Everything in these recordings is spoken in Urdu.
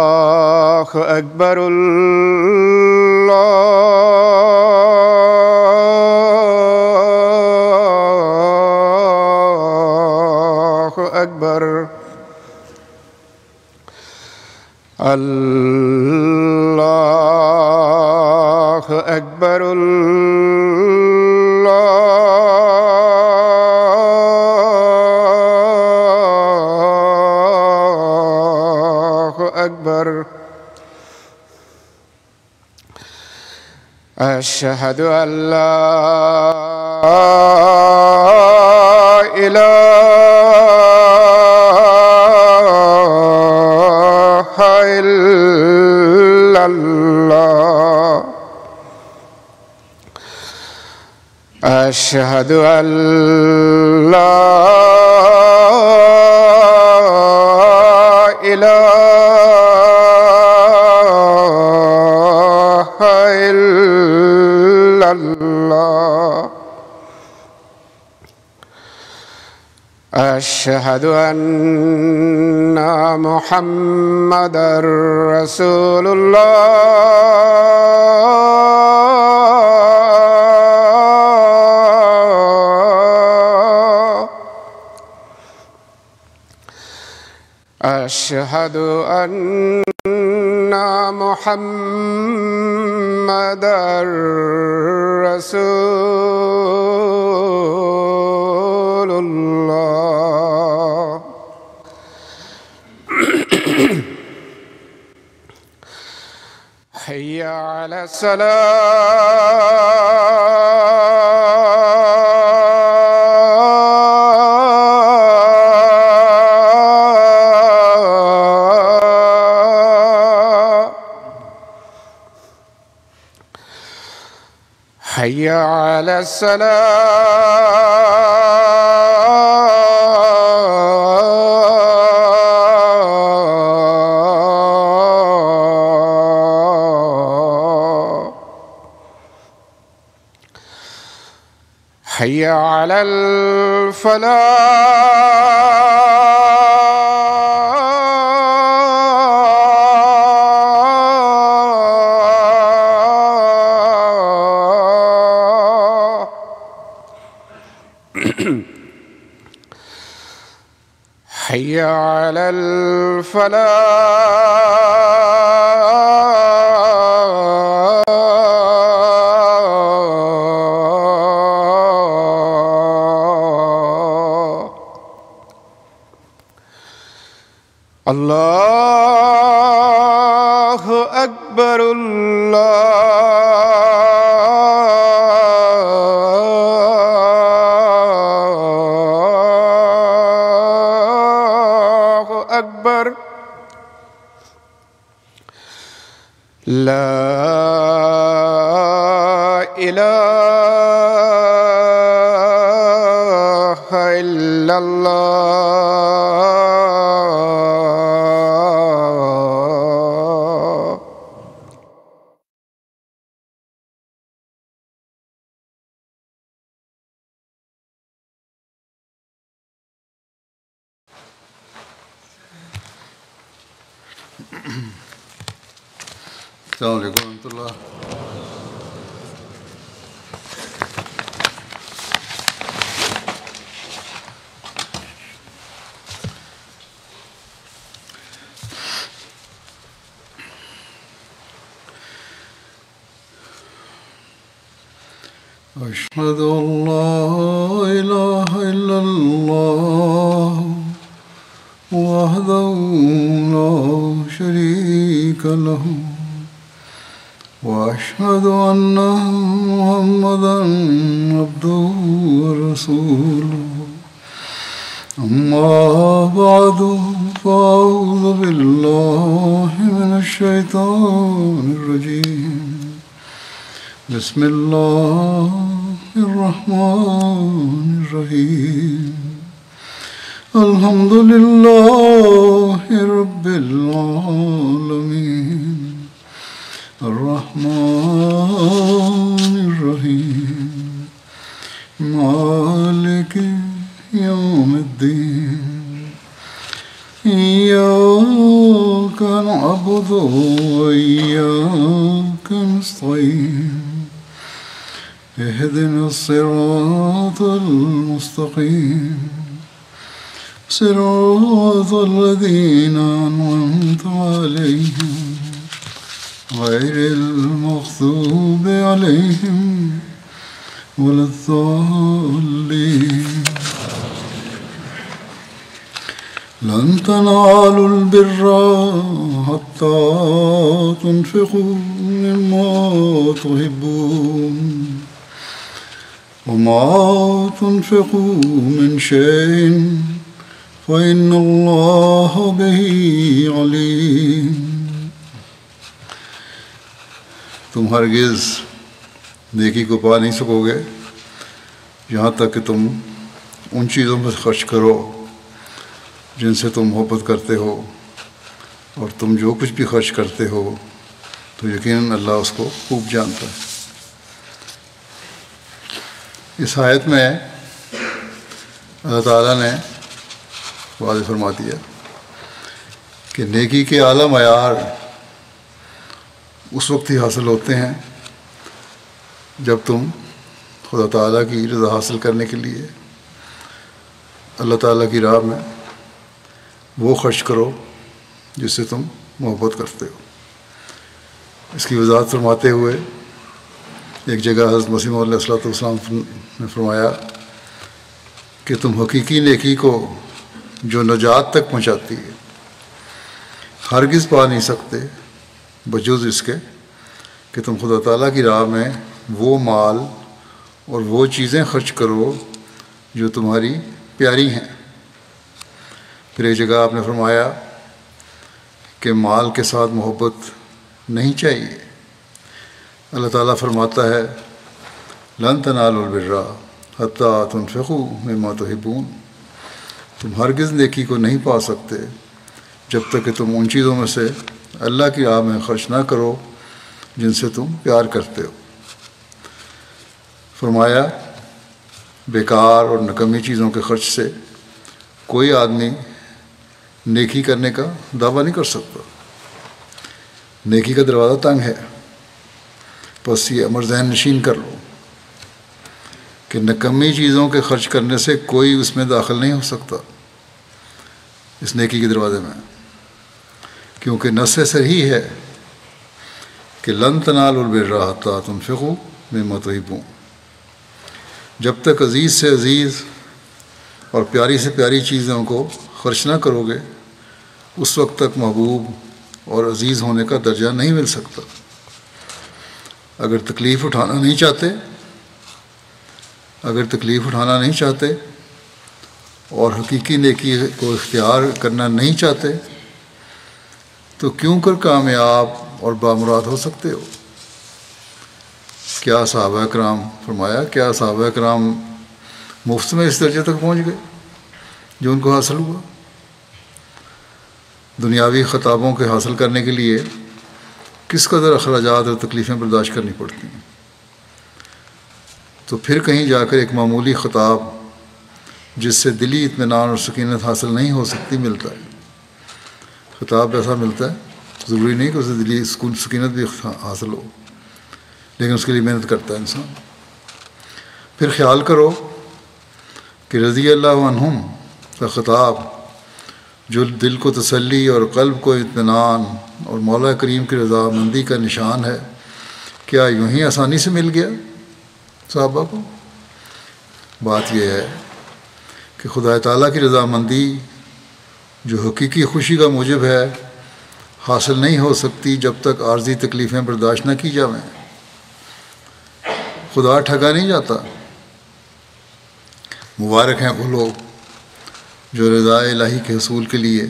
اللہ اکبر اللہ اکبر اللہ اکبر اکبر اشہد ان لا الہ الا اللہ اشہد ان لا الہ الا اللہ اشہد ان محمد رسول اللہ اشہد ان محمد رسول اللہ حی علی حي على الصلاة حي على حي على الفلاح اللہ اکبر اللہ اکبر لا الہ الا اللہ السلام علیکم ورحمۃ اللہ أشهد أن لا إله إلا الله وحده لا شريك له وأشهد أن محمدا عبده ورسوله أما بعد فأعوذ بالله من الشيطان الرجيم بسم الله الرحمن الرحيم الحمد لله رب العالمين الرحمن الرحيم مالك يوم الدين إياك نعبد وإياك نستعين اهدنا الصراط المستقيم صراط الذين أنعمت عليهم غير المغضوب عليهم ولا الضالين لن تنالوا البر حتى تنفقوا مما تحبون وما تنفقوا من شيء فإن الله به عليم تم ہرگز نیکی کو پا نہیں سکو گے یہاں تک کہ تم ان چیزوں میں خرچ کرو جن سے تم محبت کرتے ہو، اور تم جو کچھ بھی خرچ کرتے ہو تو یقیناً اللہ اس کو خوب جانتا ہے۔ اس آیت میں اللہ تعالیٰ نے واضح فرما دیا کہ نیکی کے اعلیٰ معیار اس وقت ہی حاصل ہوتے ہیں جب تم خدا تعالیٰ کی رضا حاصل کرنے کے لیے اللہ تعالیٰ کی راہ میں وہ خرچ کرو جس سے تم محبت کرتے ہو۔ اس کی وضاحت فرماتے ہوئے ایک جگہ حضرت مسیح موعود علیہ الصلوۃ والسلام نے فرمایا کہ تم حقیقی نیکی کو جو نجات تک پہنچاتی ہے ہرگز پا نہیں سکتے بجز اس کے کہ تم خدا تعالیٰ کی راہ میں وہ مال اور وہ چیزیں خرچ کرو جو تمہاری پیاری ہیں۔ پھر ایک جگہ آپ نے فرمایا کہ مال کے ساتھ محبت نہیں چاہیے۔ اللہ تعالیٰ فرماتا ہے لن تنالوا البر حتی تنفقوا مما تحبون، تم ہرگز نیکی کو نہیں پا سکتے جب تک کہ تم ان چیزوں میں سے اللہ کی راہ میں خرچ نہ کرو جن سے تم پیار کرتے ہو۔ فرمایا بیکار اور نکمی چیزوں کے خرچ سے کوئی آدمی نیکی کرنے کا دعویٰ نہیں کر سکتا۔ نیکی کا دروازہ تنگ ہے، بس یہ امر ذہن نشین کر لو کہ نکمی چیزوں کے خرچ کرنے سے کوئی اس میں داخل نہیں ہو سکتا اس نیکی کے دروازے میں، کیونکہ نص صحیح ہے کہ لن تنالوا البر حتی تنفقوا مما تحبون، جب تک عزیز سے عزیز اور پیاری سے پیاری چیزوں کو خرچ نہ کرو گے اس وقت تک محبوب اور عزیز ہونے کا درجہ نہیں مل سکتا۔ اگر تکلیف اٹھانا نہیں چاہتے اور حقیقی نیکی کو اختیار کرنا نہیں چاہتے تو کیوں کر کامیاب اور بامراد ہو سکتے ہو؟ کیا صحابہ کرام مفت میں اس درجے تک پہنچ گئے جو ان کو حاصل ہوا؟ دنیاوی خطابوں کے حاصل کرنے کے لیے کس قدر اخراجات اور تکلیفیں برداشت کرنی پڑتی ہیں، تو پھر کہیں جا کر ایک معمولی خطاب جس سے دلی اطمینان اور سکینت حاصل نہیں ہو سکتی ملتا ہے۔ خطاب ایسا ملتا ہے، ضروری نہیں کہ اسے دلی سکینت بھی حاصل ہو، لیکن اس کے لیے محنت کرتا ہے انسان۔ پھر خیال کرو کہ رضی اللہ عنہم کا خطاب جو دل کو تسلی اور قلب کو اطمینان اور مولا کریم کی رضامندی کا نشان ہے، کیا یوں ہی آسانی سے مل گیا صحابہ کو؟ بات یہ ہے کہ خدا تعالیٰ کی رضامندی جو حقیقی خوشی کا موجب ہے حاصل نہیں ہو سکتی جب تک عارضی تکلیفیں برداشت نہ کی جائیں۔ خدا ٹھگا نہیں جاتا۔ مبارک ہیں وہ لوگ جو رضا الہی کے حصول کے لیے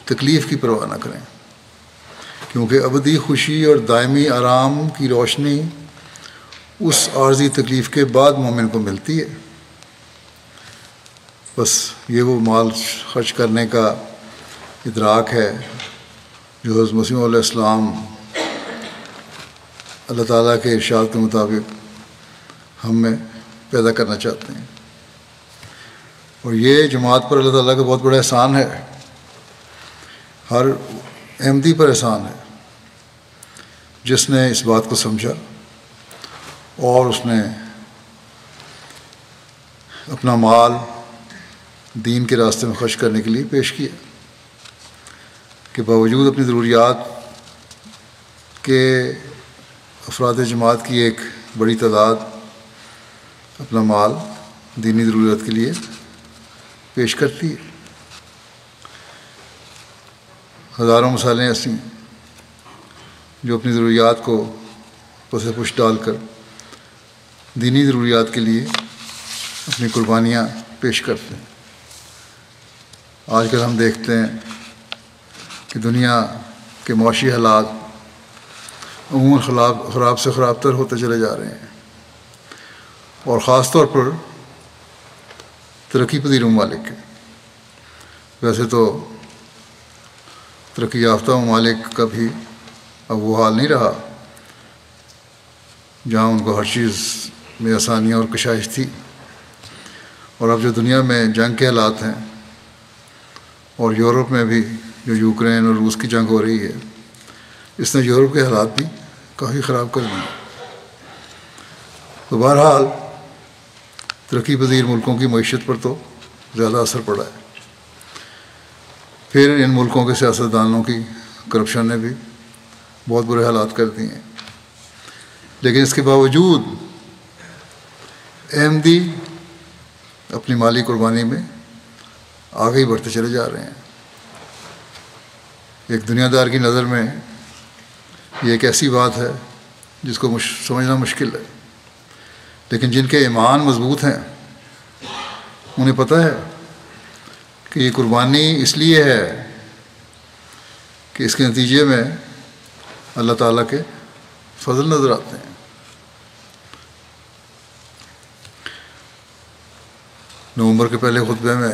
تکلیف کی پرواہ نہ کریں، کیونکہ ابدی خوشی اور دائمی آرام کی روشنی اس عارضی تکلیف کے بعد مومن کو ملتی ہے۔ بس یہ وہ مال خرچ کرنے کا ادراک ہے جو حضرت مسیح علیہ السلام اللہ تعالیٰ کے ارشاد کے مطابق ہم میں پیدا کرنا چاہتے ہیں. اور یہ جماعت پر اللہ تعالیٰ کا بہت بڑا احسان ہے، ہر احمدی پر احسان ہے جس نے اس بات کو سمجھا اور اس نے اپنا مال دین کے راستے میں خرچ کرنے کے لیے پیش کیا، کہ باوجود اپنی ضروریات کے افراد جماعت کی ایک بڑی تعداد اپنا مال دینی ضرورت کے لیے پیش کرتی ہے. ہزاروں مثالیں ایسی ہیں جو اپنی ضروریات کو پس پش ڈال کر دینی ضروریات کے لیے اپنی قربانیاں پیش کرتے ہیں. آج کل ہم دیکھتے ہیں کہ دنیا کے معاشی حالات عموماً خراب سے خراب تر ہوتے چلے جا رہے ہیں، اور خاص طور پر ترقی پذیر ممالک کے. ویسے تو ترقی یافتہ ممالک کا بھی اب وہ حال نہیں رہا جہاں ان کو ہر چیز میں آسانیاں اور کشائش تھی، اور اب جو دنیا میں جنگ کے حالات ہیں، اور یورپ میں بھی جو یوکرین اور روس کی جنگ ہو رہی ہے، اس نے یورپ کے حالات بھی کافی خراب کر دیے. تو بہرحال ترقی پذیر ملکوں کی معیشت پر تو زیادہ اثر پڑا ہے. پھر ان ملکوں کے سیاستدانوں کی کرپشن نے بھی بہت برے حالات کر دیے ہیں. لیکن اس کے باوجود احمدی اپنی مالی قربانی میں آگے ہی بڑھتے چلے جا رہے ہیں. ایک دنیا دار کی نظر میں یہ ایک ایسی بات ہے جس کو سمجھنا مشکل ہے، لیکن جن کے ایمان مضبوط ہیں انہیں پتہ ہے کہ یہ قربانی اس لیے ہے کہ اس کے نتیجے میں اللہ تعالیٰ کے فضل نظر آتے ہیں. نومبر کے پہلے خطبے میں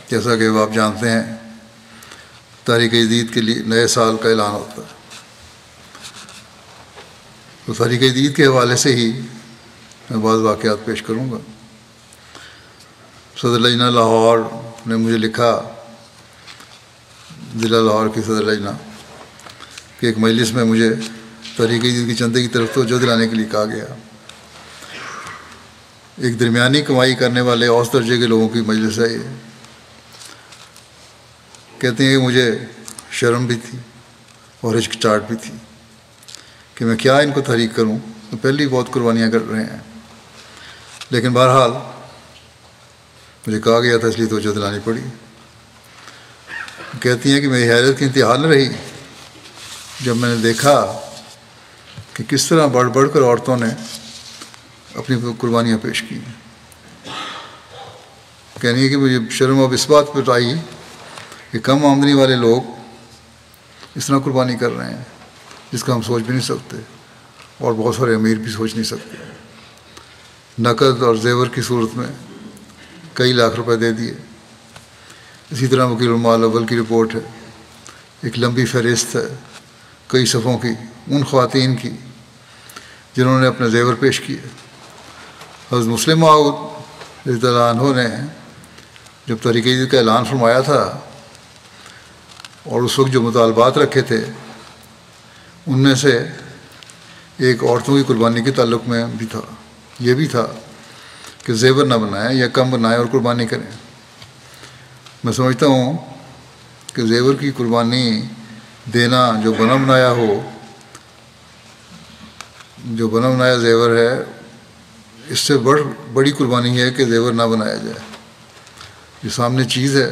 جیسا کہ آپ جانتے ہیں تاریخ جدید کے لیے نئے سال کا اعلان ہوتا ہے. تو تاریخ جدید کے حوالے سے ہی میں بعض واقعات پیش کروں گا. صدر لجنہ لاہور نے مجھے لکھا، ضلع لاہور کی صدر لجنہ، کہ ایک مجلس میں مجھے تاریخ جدید کی چندے کی طرف توجہ دلانے کے لیے کہا گیا. ایک درمیانی کمائی کرنے والے اوسط درجے کے لوگوں کی مجلس ہے یہ. کہتے ہیں کہ مجھے شرم بھی تھی اور ہچکچاہٹ بھی تھی کہ میں کیا ان کو تحریک کروں، تو پہلے ہی بہت قربانیاں کر رہے ہیں. لیکن بہرحال مجھے کہا گیا تھا اس لیے توجہ دلانی پڑی. کہتی ہیں کہ میری حیرت کی انتہا نہ رہی جب میں نے دیکھا کہ کس طرح بڑھ بڑھ کر عورتوں نے اپنی قربانیاں پیش کی. کہنی ہے کہ مجھے شرم اب اس بات پر آئی کہ کم آمدنی والے لوگ اس طرح قربانی کر رہے ہیں جس کا ہم سوچ بھی نہیں سکتے، اور بہت سارے امیر بھی سوچ نہیں سکتے. نقد اور زیور کی صورت میں کئی لاکھ روپے دے دیے. اسی طرح وکیل المال اول کی رپورٹ ہے، ایک لمبی فہرست ہے کئی صفحوں کی ان خواتین کی جنہوں نے اپنے زیور پیش کیے. حضرت مسلم موعود رضی اللہ عنہ نے جب تحریک جدید کا اعلان فرمایا تھا اور اس وقت جو مطالبات رکھے تھے ان میں سے ایک عورتوں کی قربانی کے تعلق میں بھی تھا، یہ بھی تھا کہ زیور نہ بنائیں یا کم بنائیں اور قربانی کریں. میں سمجھتا ہوں کہ زیور کی قربانی دینا جو بنا بنایا زیور ہے، اس سے بڑی قربانی ہے کہ زیور نہ بنایا جائے. جو سامنے چیز ہے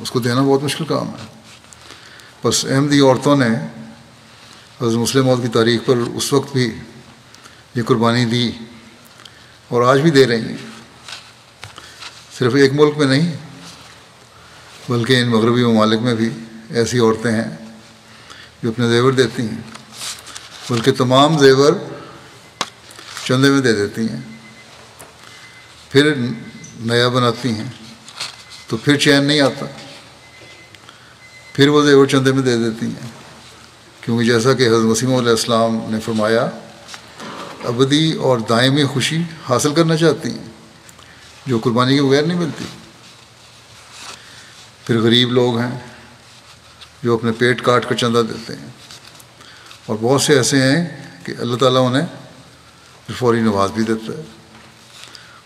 اس کو دینا بہت مشکل کام ہے. بس احمدی عورتوں نے حضرت مسلم موعود کی تاریخ پر اس وقت بھی یہ قربانی دی اور آج بھی دے رہی ہیں. صرف ایک ملک میں نہیں بلکہ ان مغربی ممالک میں بھی ایسی عورتیں ہیں جو اپنے زیور دیتی ہیں، بلکہ تمام زیور چندے میں دے دیتی ہیں، پھر نیا بناتی ہیں تو پھر چین نہیں آتا، پھر وہ زیور چندے میں دے دیتی ہیں، کیونکہ جیسا کہ حضرت مسیح علیہ السلام نے فرمایا ابدی اور دائمی خوشی حاصل کرنا چاہتی ہیں جو قربانی کے بغیر نہیں ملتی۔ پھر غریب لوگ ہیں جو اپنے پیٹ کاٹ کر چندہ دیتے ہیں، اور بہت سے ایسے ہیں کہ اللہ تعالیٰ انہیں فوری نواز بھی دیتا ہے،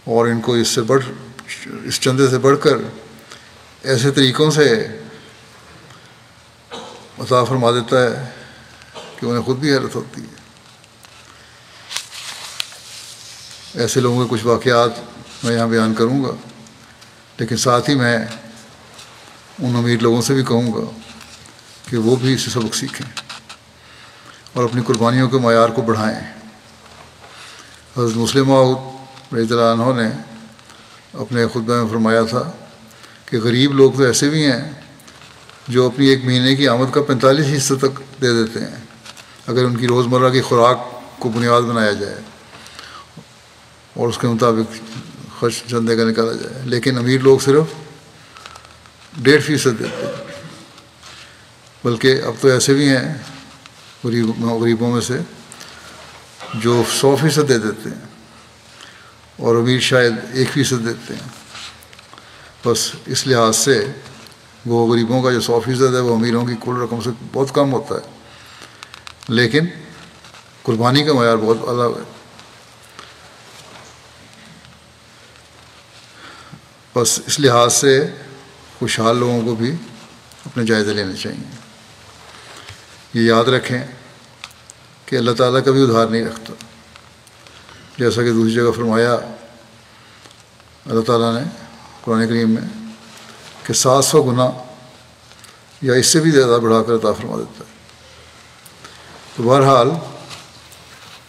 اور ان کو اس چندے سے بڑھ کر ایسے طریقوں سے عطا فرما دیتا ہے کہ انہیں خود بھی حیرت ہوتی ہے۔ ایسے لوگوں کے کچھ واقعات میں یہاں بیان کروں گا، لیکن ساتھ ہی میں ان امیر لوگوں سے بھی کہوں گا کہ وہ بھی اس سے سبق سیکھیں اور اپنی قربانیوں کے معیار کو بڑھائیں۔ حضرت مسلم موعود رضی اللہ عنہ نے اپنے خطبہ میں فرمایا تھا کہ غریب لوگ تو ایسے بھی ہیں جو اپنی ایک مہینے کی آمد کا 45% تک دے دیتے ہیں اگر ان کی روزمرہ کی خوراک کو بنیاد بنایا جائے اور اس کے مطابق خرچ چندے کا نکالا جائے، لیکن امیر لوگ صرف 1.5% دیتے ہیں، بلکہ اب تو ایسے بھی ہیں غریبوں میں سے جو 100% دے دیتے ہیں، اور امیر شاید 1% دیتے ہیں۔ بس اس لحاظ سے وہ غریبوں کا جو 100% ہے وہ امیروں کی کل رقم سے بہت کم ہوتا ہے، لیکن قربانی کا معیار بہت اعلیٰ ہے۔ بس اس لحاظ سے خوشحال لوگوں کو بھی اپنے جائزے لینے چاہیے۔ یہ یاد رکھیں کہ اللہ تعالیٰ کبھی ادھار نہیں رکھتا، جیسا کہ دوسری جگہ فرمایا اللہ تعالیٰ نے قرآن کریم میں کہ 700 گنا یا اس سے بھی زیادہ بڑھا کر عطا فرما دیتا ہے۔ تو بہرحال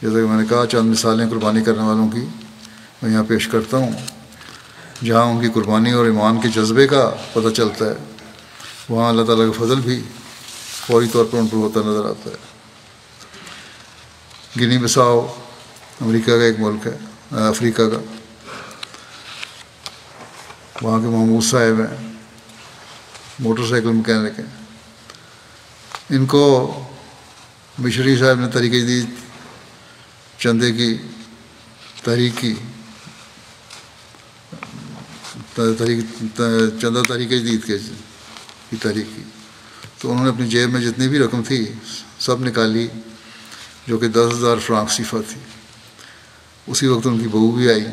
جیسا کہ میں نے کہا چند مثالیں قربانی کرنے والوں کی میں یہاں پیش کرتا ہوں، جہاں ان کی قربانی اور ایمان کے جذبے کا پتہ چلتا ہے وہاں اللہ تعالیٰ کا فضل بھی فوری طور پر ان پر ہوتا نظر آتا ہے۔ گنی بساؤ امریکہ کا ایک ملک ہے، افریقہ کا، وہاں کے محمود صاحب ہیں، موٹر سائیکل مکینک ہیں۔ ان کو مشری صاحب نے تحریک جدید چندے کی تحریک کی، چندہ تحریک جدید کی تحریک کی، تو انہوں نے اپنی جیب میں جتنی بھی رقم تھی سب نکالی، جو کہ 10,000 فرانک صفا تھی۔ اسی وقت ان کی بہو بھی آئی،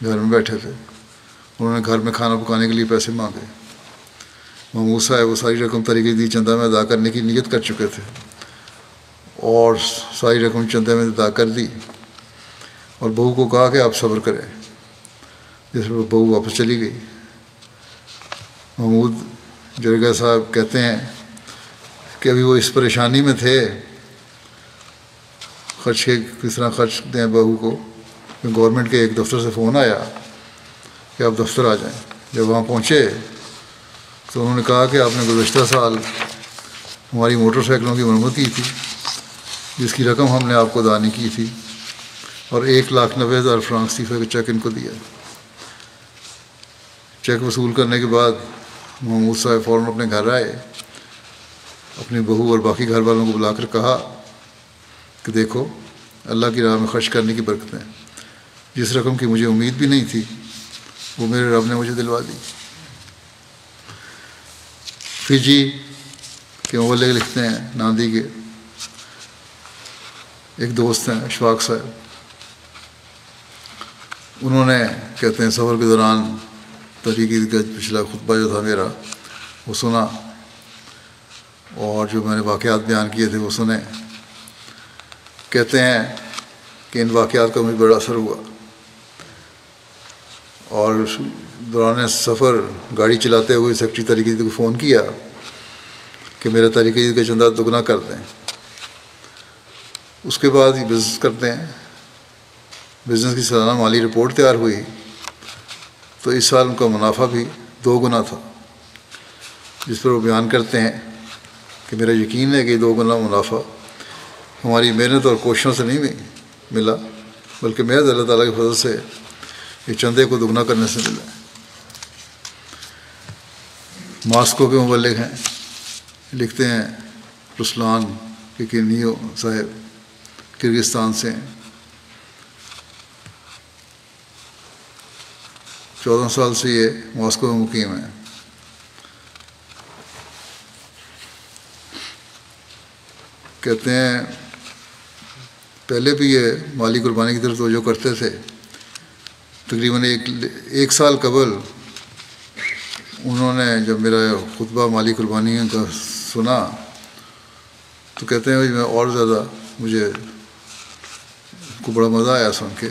گھر میں بیٹھے تھے، انہوں نے گھر میں کھانا پکانے کے لیے پیسے مانگے۔ محمود صاحب وہ ساری رقم تحریک جدید چندہ میں ادا کرنے کی نیت کر چکے تھے اور ساری رقم چندے میں ادا کر دی، اور بہو کو کہا کہ آپ صبر کریں، جس پر بہو واپس چلی گئی۔ محمود جرگہ صاحب کہتے ہیں کہ ابھی وہ اس پریشانی میں تھے خرچ کے کس طرح خرچ دیں بہو کو، گورنمنٹ کے ایک دفتر سے فون آیا کہ آپ دفتر آ جائیں۔ جب وہاں پہنچے تو انہوں نے کہا کہ آپ نے گزشتہ سال ہماری موٹر سائیکلوں کی مرمت کی تھی جس کی رقم ہم نے آپ کو ادا نہیں کی تھی، اور 1,90,000 فرانک صفا کا چیک ان کو دیا۔ چیک وصول کرنے کے بعد محمود صاحب فوراً اپنے گھر آئے، اپنی بہو اور باقی گھر والوں کو بلا کر کہا کہ دیکھو اللہ کی راہ میں خرچ کرنے کی برکتیں، جس رقم کی مجھے امید بھی نہیں تھی وہ میرے رب نے مجھے دلوا دی۔ فجی کے مولے لکھتے ہیں، ناندی کے ایک دوست ہیں اشفاق صاحب، انہوں نے کہتے ہیں سفر کے دوران تحریک کا پچھلا خطبہ جو تھا میرا وہ سنا، اور جو میں نے واقعات بیان کیے تھے وہ سنے۔ کہتے ہیں کہ ان واقعات کا مجھے بڑا اثر ہوا، اور دوران سفر گاڑی چلاتے ہوئے سیکٹری تحریک جدید کو فون کیا کہ میرا تحریک جدید کا چندہ دگنا کر دیں۔ اس کے بعد یہ بزنس کرتے ہیں، بزنس کی سالانہ مالی رپورٹ تیار ہوئی تو اس سال ان کا منافع بھی 2 گنا تھا، جس پر وہ بیان کرتے ہیں کہ میرا یقین ہے کہ 2 گنا منافع ہماری محنت اور کوششوں سے نہیں ملا، بلکہ محض اللہ تعالیٰ کے فضل سے یہ چندے کو دگنا کرنے سے ملا ہے۔ ماسکو کے مبلغ ہیں، لکھتے ہیں رسلان کے کنیو صاحب کرگستان سے ہیں، 14 سال سے یہ ماسکو میں مقیم ہیں۔ کہتے ہیں پہلے بھی یہ مالی قربانی کی طرف توجہ کرتے تھے، تقریباً ایک سال قبل انہوں نے جب میرا خطبہ مالی قربانی کا سنا تو کہتے ہیں میں اور زیادہ مجھے کو بڑا مزہ آیا سن کے،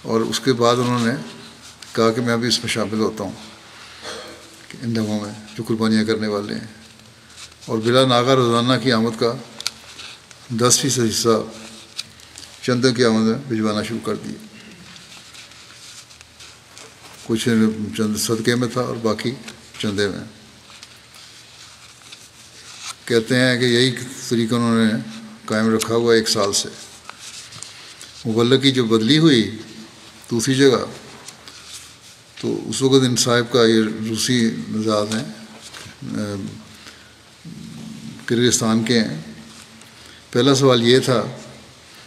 اور اس کے بعد انہوں نے کہا کہ میں بھی اس میں شامل ہوتا ہوں کہ ان لوگوں میں جو قربانیاں کرنے والے ہیں، اور بلا ناغہ روزانہ کی آمد کا 10% حصہ چندے کی آمد میں بھجوانا شروع کر دی، کچھ چند صدقے میں تھا اور باقی چندے میں۔ کہتے ہیں کہ یہی طریقہ انہوں نے قائم رکھا ہوا 1 سال سے۔ مبلغ کی جو بدلی ہوئی دوسری جگہ، تو اس وقت ان صاحب کا یہ روسی مزاج ہیں، کرغزستان کے ہیں۔ پہلا سوال یہ تھا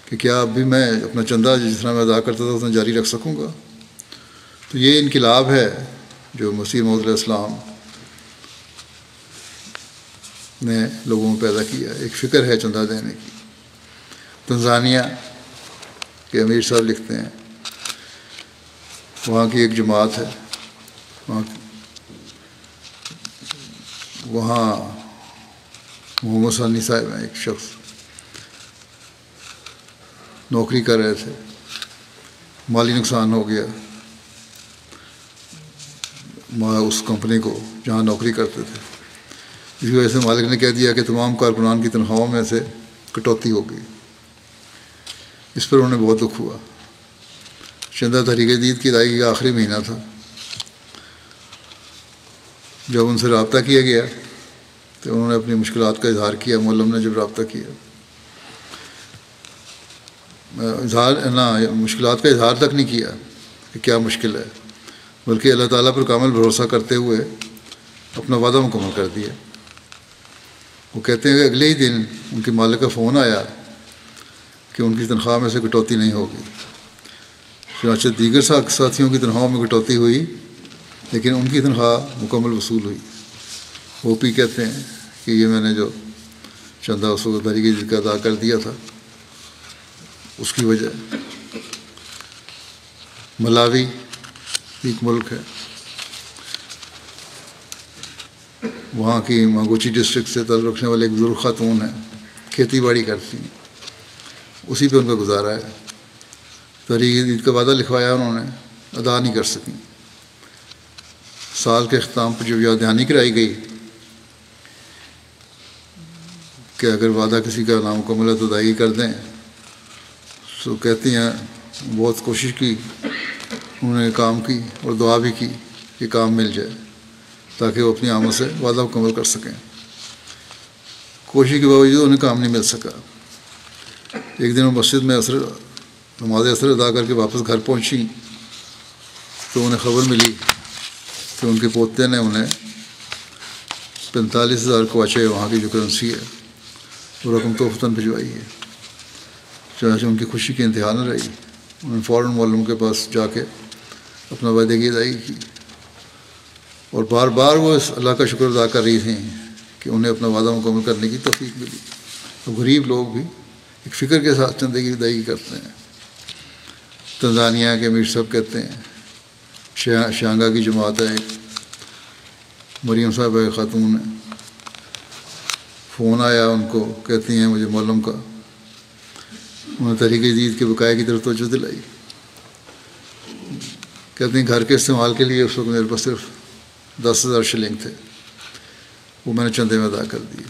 کہ کیا اب بھی میں اپنا چندہ جس طرح میں ادا کرتا تھا اتنا جاری رکھ سکوں گا؟ تو یہ انقلاب ہے جو مسیح موعود علیہ السلام نے لوگوں میں پیدا کیا، ایک فکر ہے چندہ دینے کی۔ تنزانیہ کے امیر صاحب لکھتے ہیں وہاں کی ایک جماعت ہے، وہاں محمد ثانی صاحب ہیں، ایک شخص نوکری کر رہے تھے، مالی نقصان ہو گیا اس کمپنی کو جہاں نوکری کرتے تھے، اس کی وجہ سے مالک نے کہہ دیا کہ تمام کارکنان کی تنخواہوں میں سے کٹوتی ہو گئی۔ اس پر انہوں نے بہت دکھ ہوا۔ چندہ تحریک جدید کی ادائیگی کا آخری مہینہ تھا، جب ان سے رابطہ کیا گیا تو انہوں نے اپنی مشکلات کا اظہار کیا۔ مولم نے جب رابطہ کیا، مشکلات کا اظہار تک نہیں کیا کہ کیا مشکل ہے، بلکہ اللہ تعالیٰ پر کامل بھروسہ کرتے ہوئے اپنا وعدہ مکمل کر دیا۔ وہ کہتے ہیں کہ اگلے ہی دن ان کے مالک کا فون آیا کہ ان کی تنخواہ میں سے کٹوتی نہیں ہوگی۔ چنانچہ دیگر ساتھیوں کی تنخواہوں میں کٹوتی ہوئی، لیکن ان کی تنخواہ مکمل وصول ہوئی۔ وہ بھی کہتے ہیں کہ یہ میں نے جو چندہ اس وقت تحریک کا ادا کر دیا تھا اس کی وجہ۔ ملاوی ایک ملک ہے، وہاں کی مانگوچی ڈسٹرکٹ سے تعلق رکھنے والے ایک بزرگ خاتون ہیں، کھیتی باڑی کرتی ہیں، اسی پہ ان کا گزارا ہے۔ تحریک جدید کا وعدہ لکھوایا انہوں نے، ادا نہیں کر سکیں۔ سال کے اختتام پر جب یاد دہانی کرائی گئی کہ اگر وعدہ کسی کا نامکمل ہے تو ادائیگی کر دیں، تو کہتی ہیں بہت کوشش کی انہوں نے، کام کی اور دعا بھی کی کہ کام مل جائے تاکہ وہ اپنی آمد سے وعدہ مکمل کر سکیں۔ کوشش کے باوجود انہیں کام نہیں مل سکا۔ ایک دن وہ مسجد میں نماز عصر ادا کر کے واپس گھر پہنچی تو انہیں خبر ملی کہ ان کے پوتے نے انہیں 45,000 کواچے، وہاں کی جو کرنسی ہے، وہ رقم تحفتاً بھجوائی ہے۔ چنانچہ ان کی خوشی کی انتہا نہ رہی، انہوں نے فوراً معلم کے پاس جا کے اپنا وعدے کی ادائیگی کی، اور بار بار وہ اس اللہ کا شکر ادا کر رہی تھیں کہ انہیں اپنا وعدہ مکمل کرنے کی توفیق ملی۔ تو غریب لوگ بھی ایک فکر کے ساتھ چندے کی ادائیگی کرتے ہیں۔ تنزانیہ کے امیر صاحب کہتے ہیں شیانگا کی جماعت ہے، ایک مریم صاحب خاتون ہے، فون آیا ان کو، کہتی ہیں مجھے معلم کا، انہوں نے تحریک جدید کے بقائے کی طرف توجہ دلائی۔ کہتے ہیں گھر کے استعمال کے لیے اس وقت میرے پاس صرف 10,000 شلنگ تھے، وہ میں نے چندے میں ادا کر دیے۔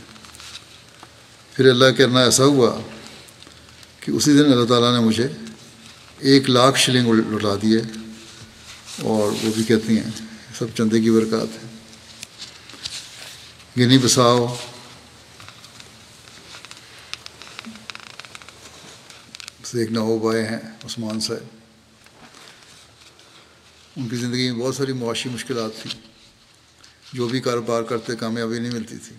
پھر اللہ کرنا ایسا ہوا کہ اسی دن اللہ تعالیٰ نے مجھے 1,00,000 شلنگ لوٹا دیے، اور وہ بھی کہتی ہیں سب چندے کی برکات ہے۔ گنی بساؤ سے ایک نواب آئے ہیں عثمان صاحب، ان کی زندگی میں بہت ساری معاشی مشکلات تھیں، جو بھی کاروبار کرتے کامیابی نہیں ملتی تھی۔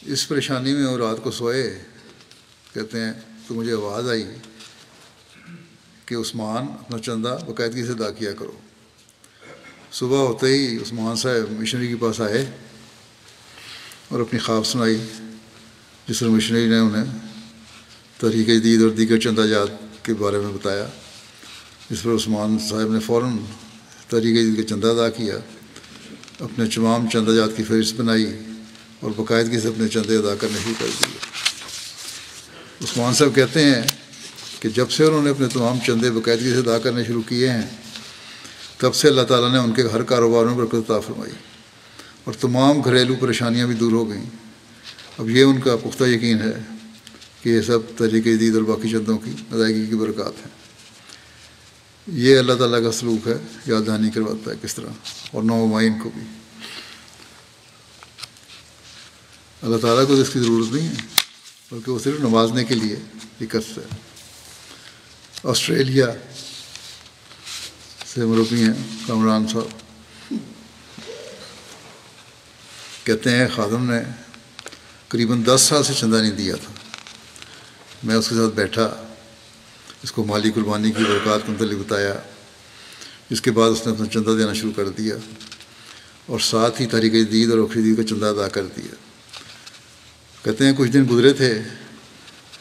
اس پریشانی میں وہ رات کو سوئے، کہتے ہیں تو مجھے آواز آئی کہ عثمان اپنا چندہ باقاعدگی سے ادا کیا کرو۔ صبح ہوتے ہی عثمان صاحب مشنری کے پاس آئے اور اپنی خواب سنائی، جس میں مشنری نے انہیں تحریک جدید اور دیگر چندہ جات کے بارے میں بتایا، جس پر عثمان صاحب نے فوراً تحریک جدید کا چندہ ادا کیا، اپنے تمام چندہ جات کی فہرست بنائی اور باقاعدگی سے اپنے چندے ادا کرنے شروع کر دیے۔ عثمان صاحب کہتے ہیں کہ جب سے انہوں نے اپنے تمام چندے باقاعدگی سے ادا کرنے شروع کیے ہیں، تب سے اللہ تعالیٰ نے ان کے ہر کاروبار میں برکت عطا فرمائی اور تمام گھریلو پریشانیاں بھی دور ہو گئیں۔ اب یہ ان کا پختہ یقین ہے کہ یہ سب تحریک جدید اور باقی چندوں کی ادائیگی کی برکات ہیں۔ یہ اللہ تعالیٰ کا سلوک ہے، یاد دہانی کرواتا ہے کس طرح، اور نومائن کو بھی۔ اللہ تعالیٰ کو اس کی ضرورت نہیں ہے، بلکہ وہ صرف نوازنے کے لیے یہ قصد ہے۔ آسٹریلیا سے مربی ہیں کامران صاحب، کہتے ہیں خادم نے قریباً 10 سال سے چندہ نہیں دیا تھا۔ میں اس کے ساتھ بیٹھا، اس کو مالی قربانی کی برکات کے متعلق بتایا، جس کے بعد اس نے اپنا چندہ دینا شروع کر دیا اور ساتھ ہی تحریک جدید اور وقف جدید کا چندہ ادا کر دیا۔ کہتے ہیں کچھ دن گزرے تھے